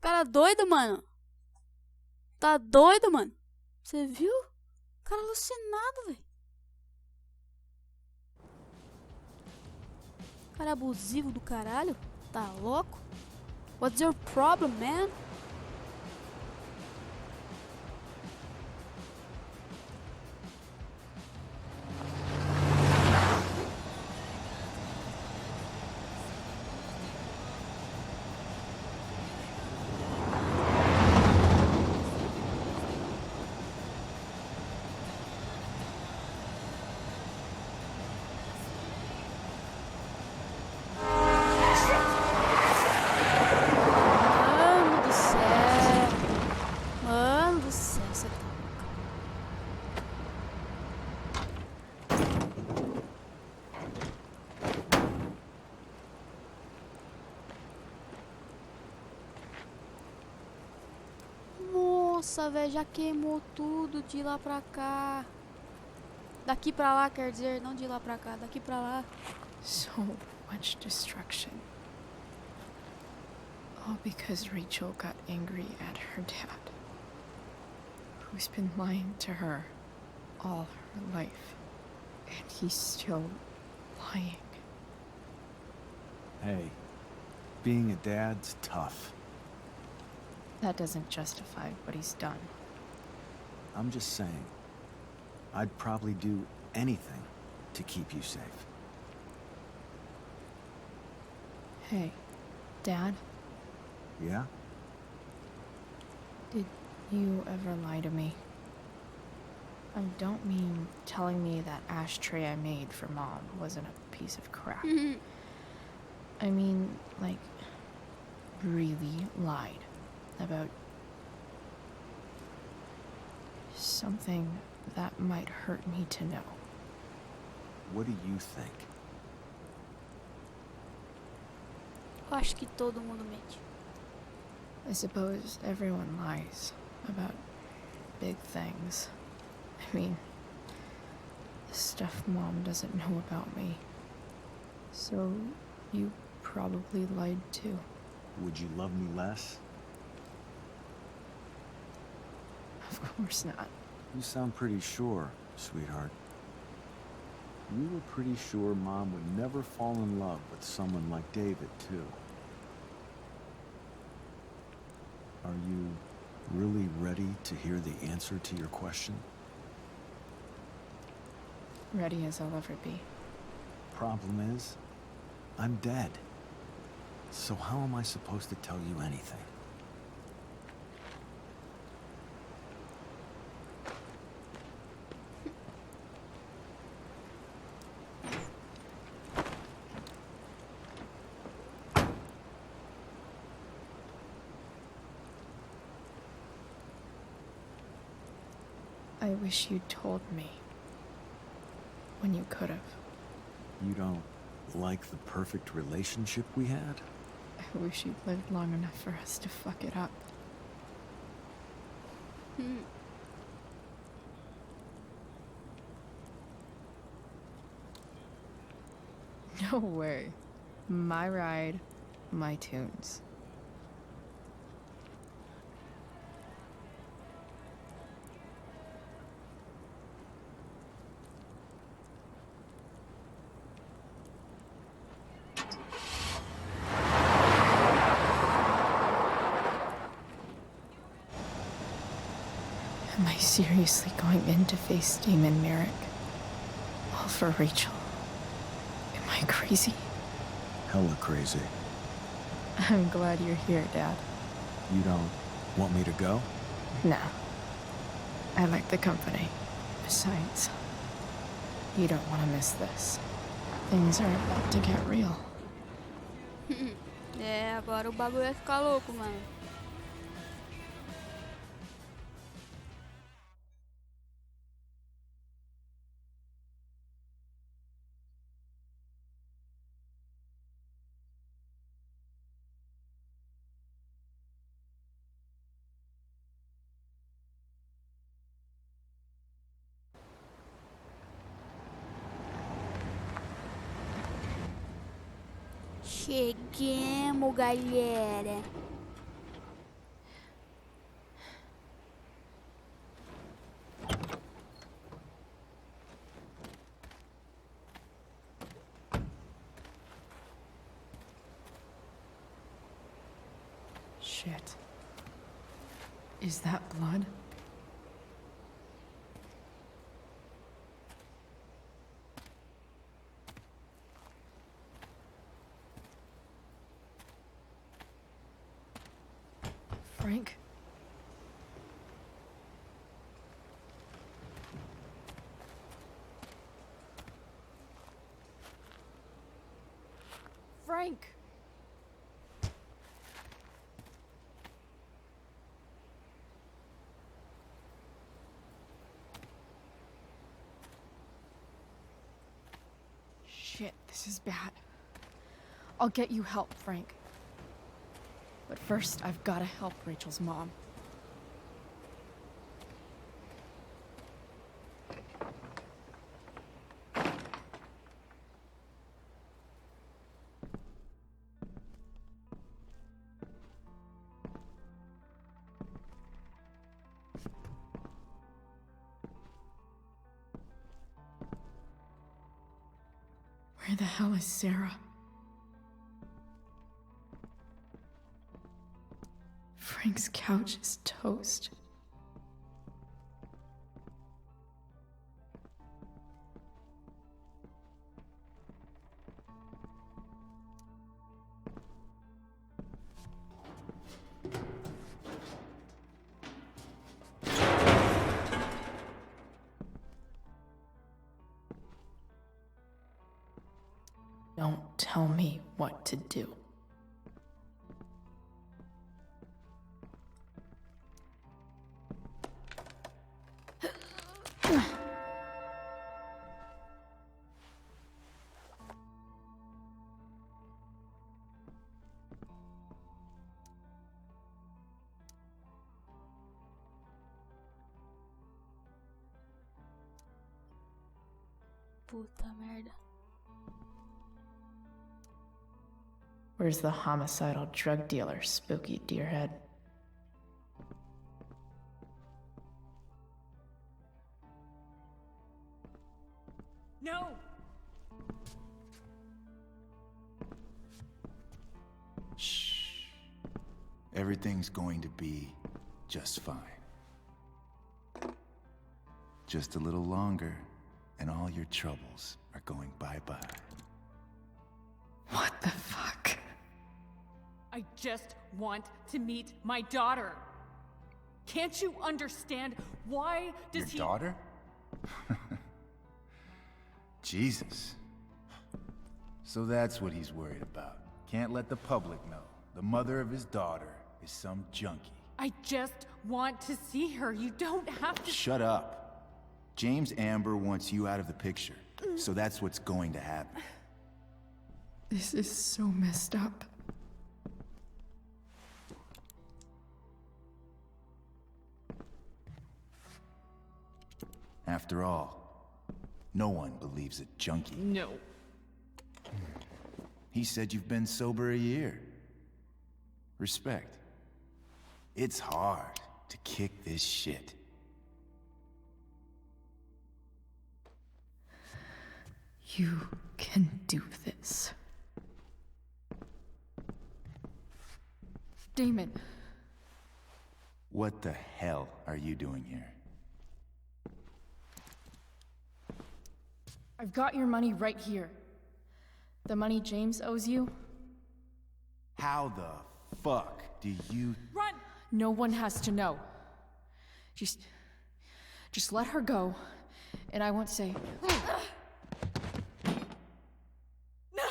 Cara doido, mano. Tá doido, mano. Você viu? Cara alucinado, velho. Cara abusivo do caralho. Tá louco? What's your problem, man? Nossa, velho, já queimou tudo de lá pra cá. Daqui pra lá, quer dizer, não de lá pra cá, daqui pra lá.
So much destruction. All because Rachel got angry at her dad, who's been lying to her all her life. And he's still lying.
Hey, being a dad's tough.
That doesn't justify what he's done.
I'm just saying, I'd probably do anything to keep you safe.
Hey, Dad,
Yeah?
did you ever lie to me? I don't mean telling me that ashtray I made for Mom wasn't a piece of crap. I mean, like, really lied about something that might hurt me to know.
What do you think?
Eu acho que todo mundo mente.
I suppose everyone lies about big things. I mean, the stuff Mom doesn't know about me. So, you probably lied too.
Would you love me less?
Of course not.
You sound pretty sure, sweetheart. You were pretty sure Mom would never fall in love with someone like David, too. Are you really ready to hear the answer to your question?
Ready as I'll ever be.
Problem is, I'm dead. So how am I supposed to tell you anything?
I wish you'd told me. When you could have.
You don't like the perfect relationship we had?
I wish you'd lived long enough for us to fuck it up. No way. My ride, my tunes. Am I seriously going in to face Damon Merrick? All for Rachel? Am I crazy?
Hella crazy.
I'm glad you're here, Dad.
You don't want me to go?
No. I like the company. Besides, you don't want to miss this. Things are about to get real.
É, agora o bagulho vai ficar louco, mano. Cheguemos, galera.
Shit. Is that blood? Frank? Frank! Shit, this is bad. I'll get you help, Frank. But first, I've got to help Rachel's mom. Where the hell is Sarah? Frank's couch is toast. Don't tell me what to do.
Puta merda.
Where's the homicidal drug dealer, Spooky Deerhead?
No!
Shh. Everything's going to be just fine. Just a little longer, and all your troubles are going bye-bye.
What the fuck?
I just want to meet my daughter. Can't you understand? Why does
Your daughter? Jesus. So that's what he's worried about. Can't let the public know. The mother of his daughter is some junkie.
I just want to see her. You don't have to.
Shut up. James Amber wants you out of the picture, so that's what's going to happen.
This is so messed up.
After all, no one believes a junkie.
No.
He said you've been sober a year. Respect. It's hard to kick this shit.
You can do this. Damon.
What the hell are you doing here?
I've got your money right here. The money James owes you.
How the fuck do you...
Run!
No one has to know. Just let her go, and I won't say.
No!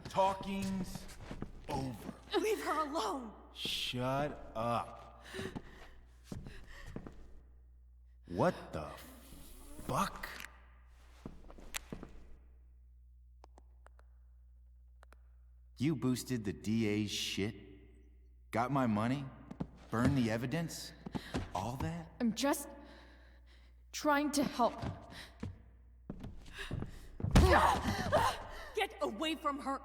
Talking's over.
Leave her alone!
Shut up. What the fuck? You boosted the DA's shit? Got my money? Burned the evidence? All that?
I'm just trying to help.
Get away from her!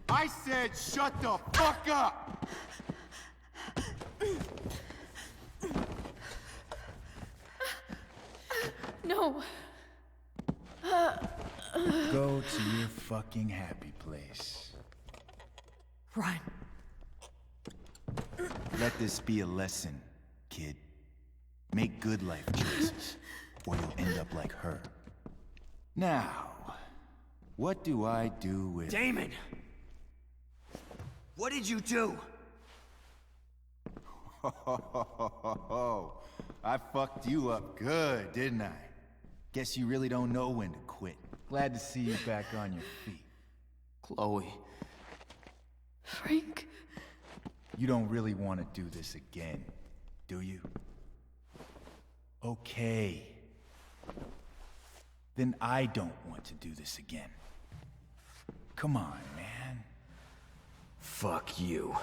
I said shut the fuck up!
No.
Go to your fucking happy place.
Run.
Let this be a lesson, kid. Make good life choices, or you'll end up like her. Now, what do I do with...
Damon! What did you do?
I fucked you up good, didn't I? Guess you really don't know when to quit. Glad to see you back on your feet.
Chloe.
Frank.
You don't really want to do this again, do you? Okay. Then I don't want to do this again. Come on, man.
Fuck you.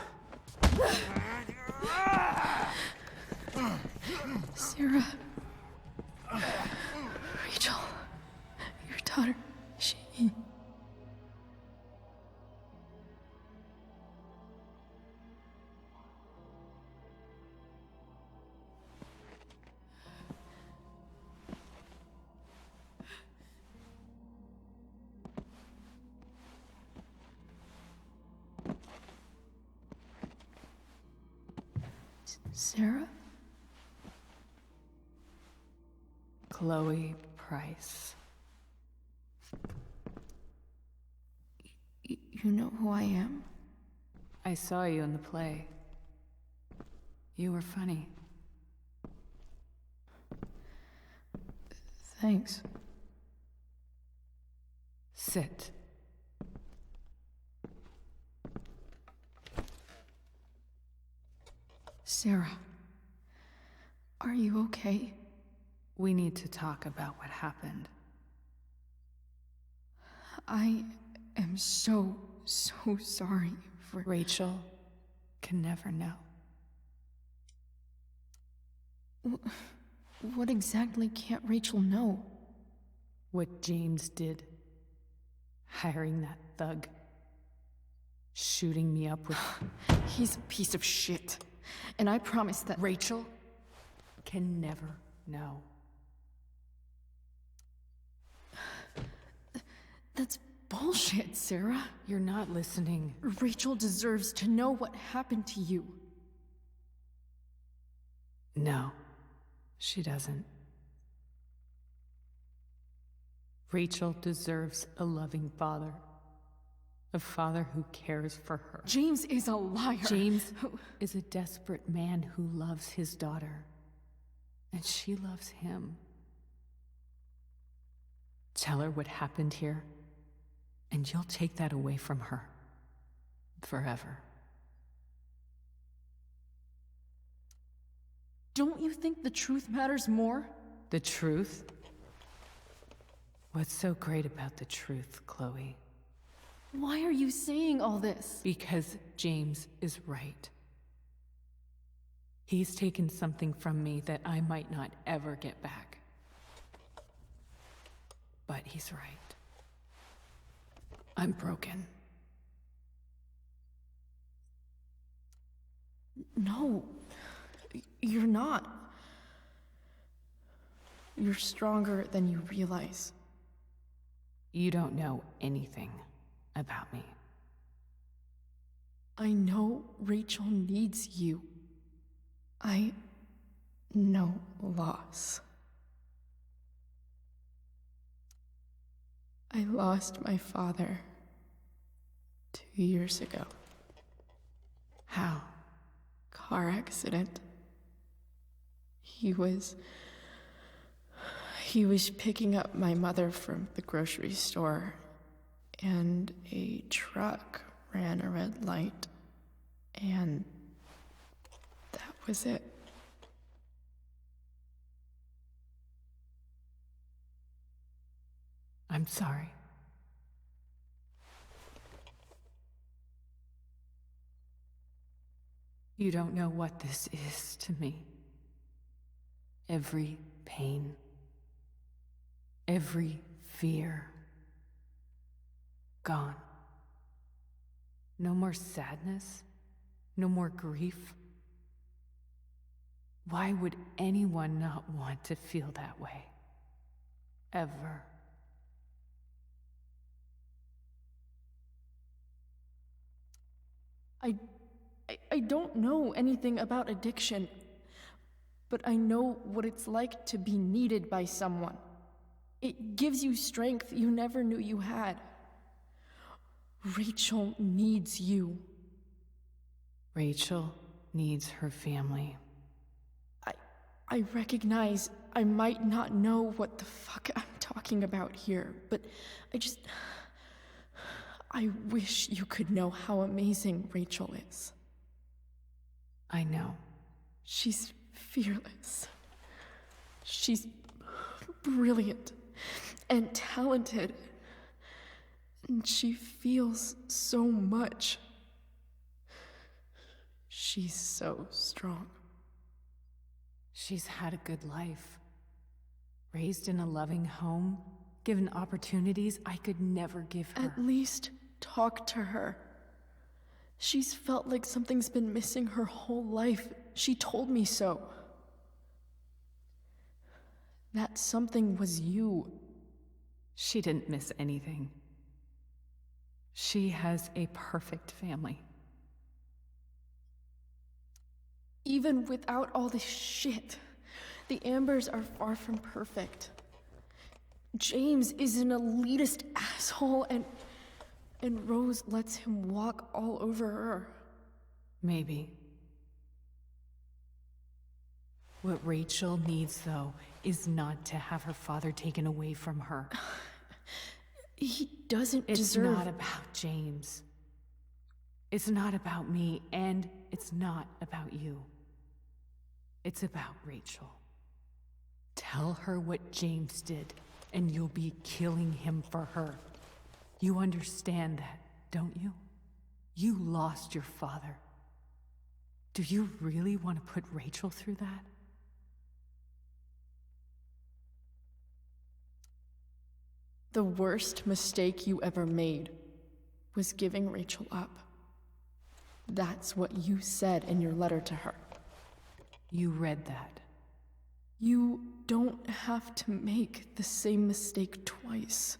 Sarah. Rachel. Your daughter. She... Sarah?
Chloe Price.
You know who I am?
I saw you in the play. You were funny.
Thanks.
Sit.
Sarah. Are you okay?
We need to talk about what happened.
I am so sorry for...
Rachel can never know.
What exactly can't Rachel know?
What James did. Hiring that thug. Shooting me up with...
He's a piece of shit. And I promise that...
Rachel can never know.
That's bullshit, Sarah.
You're not listening.
Rachel deserves to know what happened to you.
No, she doesn't. Rachel deserves a loving father. A father who cares for her.
James is a liar.
James is a desperate man who loves his daughter. And she loves him. Tell her what happened here, and you'll take that away from her. Forever.
Don't you think the truth matters more?
The truth? What's so great about the truth, Chloe?
Why are you saying all this?
Because James is right. He's taken something from me that I might not ever get back. But he's right. I'm broken.
No, you're not. You're stronger than you realize.
You don't know anything about me.
I know Rachel needs you. I know loss. I lost my father 2 years ago.
How?
Car accident. He was picking up my mother from the grocery store, and a truck ran a red light, and that was it.
I'm sorry. You don't know what this is to me. Every pain, every fear, gone. No more sadness, no more grief. Why would anyone not want to feel that way? Ever.
I don't know anything about addiction, but I know what it's like to be needed by someone. It gives you strength you never knew you had. Rachel needs you.
Rachel needs her family.
I recognize I might not know what the fuck I'm talking about here, but I wish you could know how amazing Rachel is.
I know.
She's fearless. She's brilliant and talented. And she feels so much. She's so strong.
She's had a good life. Raised in a loving home, given opportunities I could never give her.
At least talk to her. She's felt like something's been missing her whole life. She told me so. That something was you.
She didn't miss anything. She has a perfect family.
Even without all this shit, the Ambers are far from perfect. James is an elitist asshole, and Rose lets him walk all over her.
Maybe. What Rachel needs, though, is not to have her father taken away from her.
He doesn't
It's
deserve...
not about James. It's not about me, and it's not about you. It's about Rachel. Tell her what James did, and you'll be killing him for her. You understand that, don't you? You lost your father. Do you really want to put Rachel through that?
The worst mistake you ever made was giving Rachel up. That's what you said in your letter to her.
You read that.
You don't have to make the same mistake twice.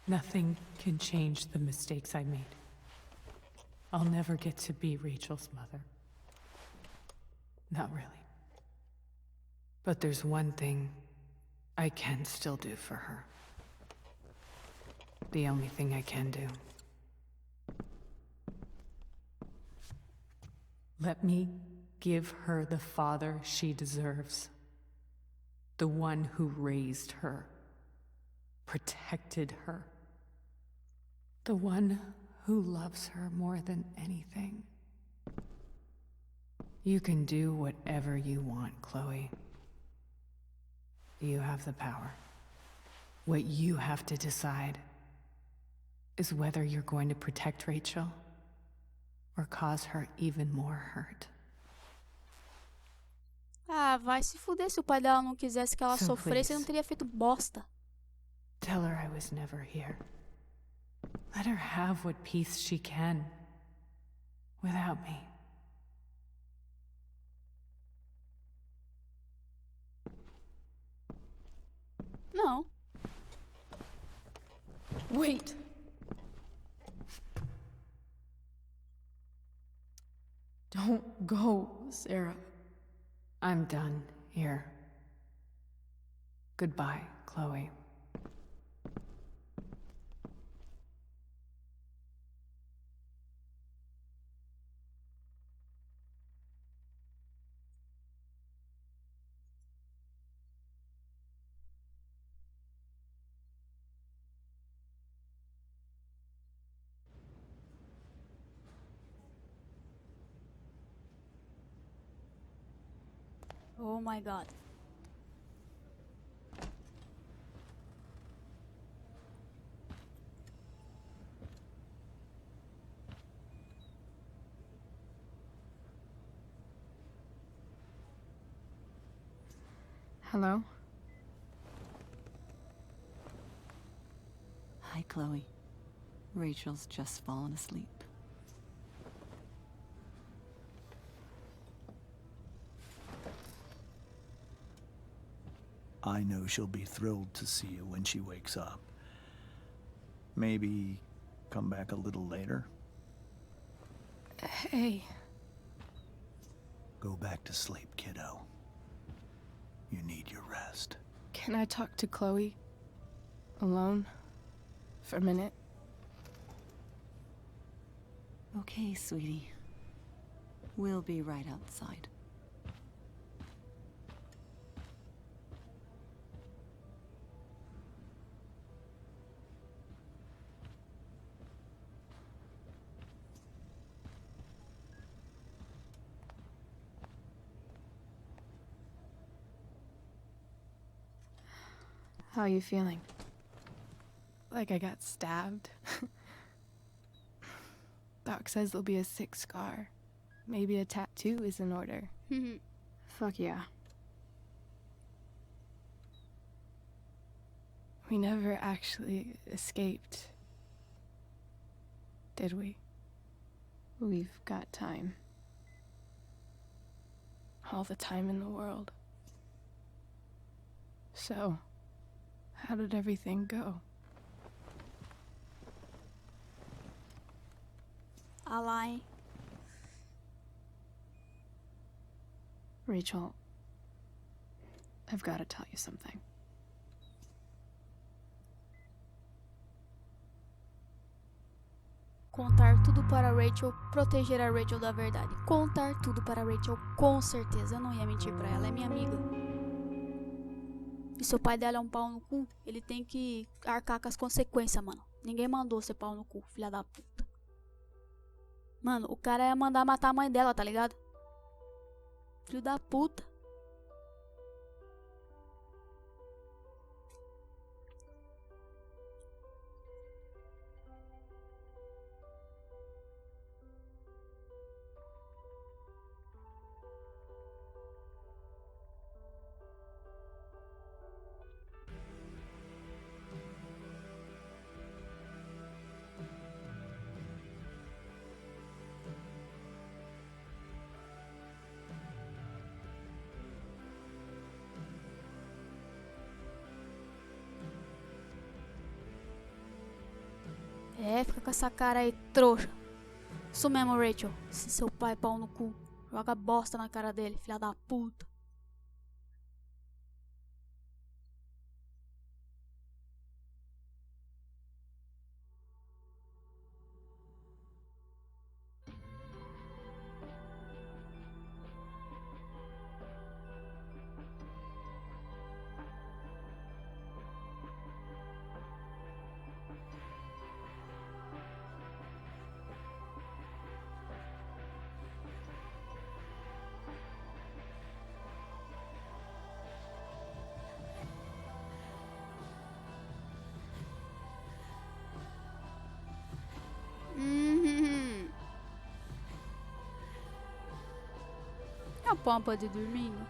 Nothing can change the mistakes I made. I'll never get to be Rachel's mother. Not really. But there's one thing I can still do for her. The only thing I can do. Let me give her the father she deserves. The one who raised her, protected her. The one who loves her more than anything.
You can do whatever you want, Chloe. You have the power. What you have to decide is whether you're going to protect Rachel or cause her even more hurt.
Ah, vai se fuder. Se o pai dela não quisesse que ela
So
sofresse, ele não
please.
teria feito bosta.
Tell her I was never here. Let her have what peace she can without me.
Não.
Wait. Don't go, Sarah.
I'm done here. Goodbye, Chloe.
Oh my god.
Hello?
Hi, Chloe. Rachel's just fallen asleep.
I know she'll be thrilled to see you when she wakes up. Maybe come back a little later?
Hey.
Go back to sleep, kiddo. You need your rest.
Can I talk to Chloe? Alone? For a minute?
Okay, sweetie. We'll be right outside.
How are you feeling?
Like I got stabbed. Doc says there'll be a sick scar. Maybe a tattoo is in order.
Fuck yeah.
We never actually escaped. Did we?
We've got time.
All the time in the world. So, how did everything go?
Ally.
Rachel, I've got to tell you something.
Contar tudo para Rachel, proteger a Rachel da verdade. Contar tudo para Rachel, com certeza. Eu não ia mentir pra ela, é minha amiga. E se o pai dela é um pau no cu, ele tem que arcar com as consequências, mano. Ninguém mandou ser pau no cu, filha da puta. Mano, o cara ia mandar matar a mãe dela, tá ligado? Filho da puta. É, fica com essa cara aí, trouxa. Isso mesmo, Rachel. Esse seu pai pau no cu. Joga bosta na cara dele, filha da puta. a pompa de dormindo?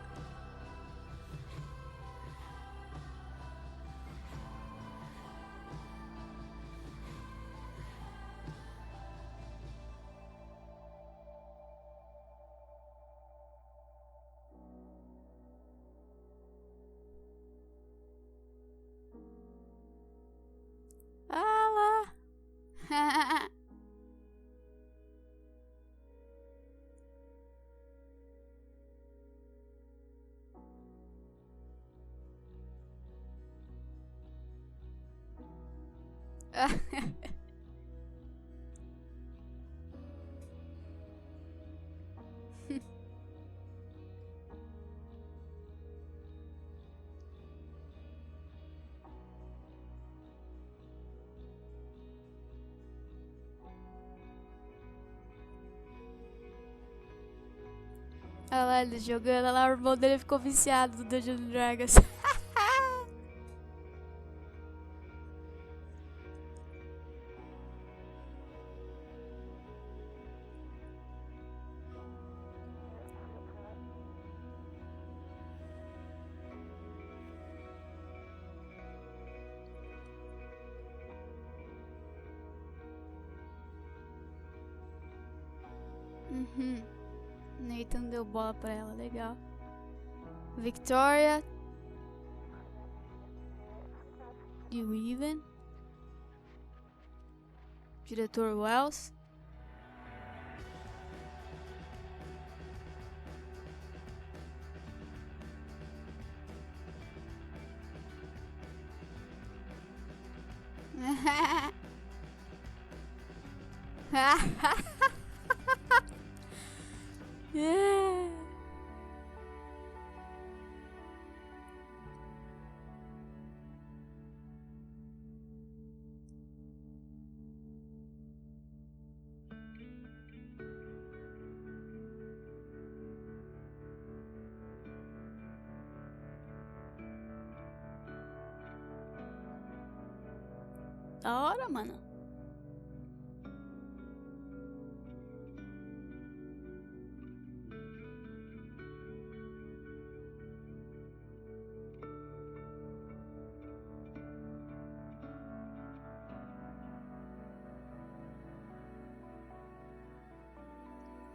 Ah lá. Olha lá ele jogando, olha lá o irmão dele ficou viciado do Dungeons and Dragons. Nathan deu bola pra ela, legal. Victoria. You even? Diretor Wells. Yeah. Da hora, mano.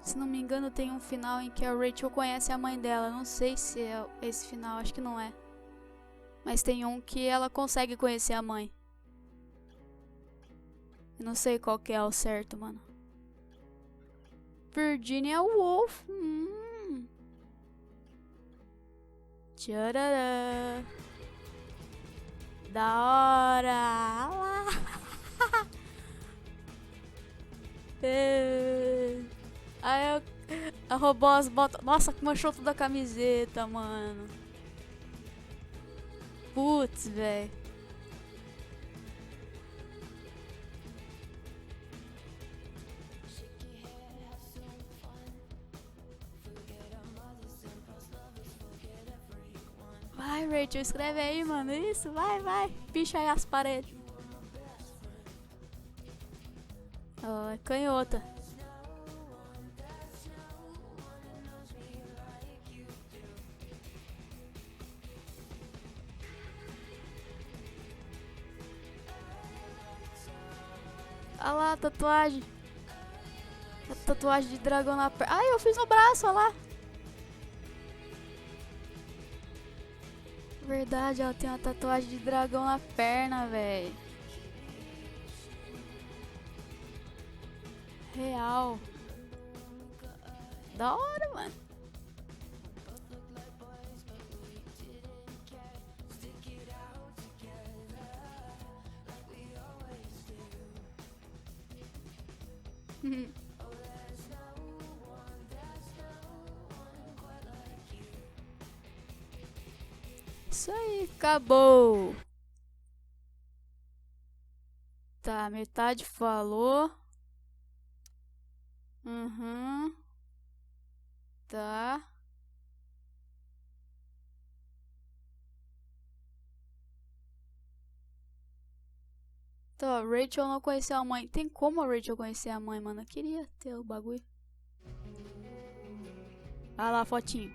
Se não me engano, tem um final em que a Rachel conhece a mãe dela. Não sei se é esse final, acho que não é. Mas tem um que ela consegue conhecer a mãe. Eu não sei qual que é o certo, mano. Virginia Woolf. Tcharará. Da hora. Ah lá. Aí ela roubou as botas. Nossa, manchou toda a camiseta, mano. Putz, velho. Vai, Rachel, escreve aí, mano. Isso, vai, vai. Picha aí as paredes. Ó, é canhota. Olha lá a tatuagem. A tatuagem de dragão na perna. Ai, eu fiz no braço, olha lá. Verdade, ela tem uma tatuagem de dragão na perna, velho. Real. Da hora, mano. Isso aí, acabou. Tá, metade falou. Tá. Então, a Rachel não conheceu a mãe. Tem como a Rachel conhecer a mãe, mano? Eu queria ter o bagulho. Olha lá a fotinho.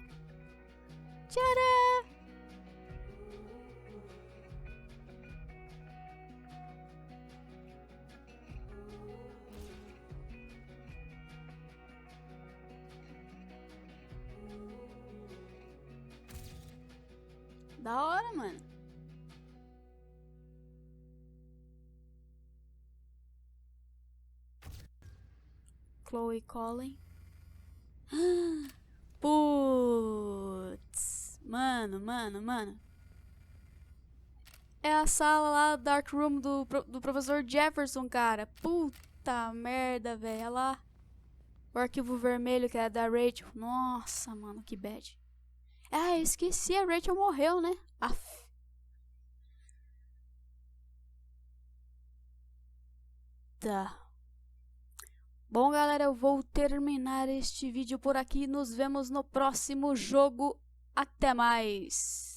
Tcharam! Da hora, mano. Chloe Colin. Putz. Mano. É a sala lá do Dark Room do professor Jefferson, cara. Puta merda, velho. Olha lá. O arquivo vermelho que é da Rachel. Nossa, mano, que bad. Ah, eu esqueci, a Rachel morreu, né? Aff. Tá. Bom, galera, eu vou terminar este vídeo por aqui. Nos vemos no próximo jogo. Até mais.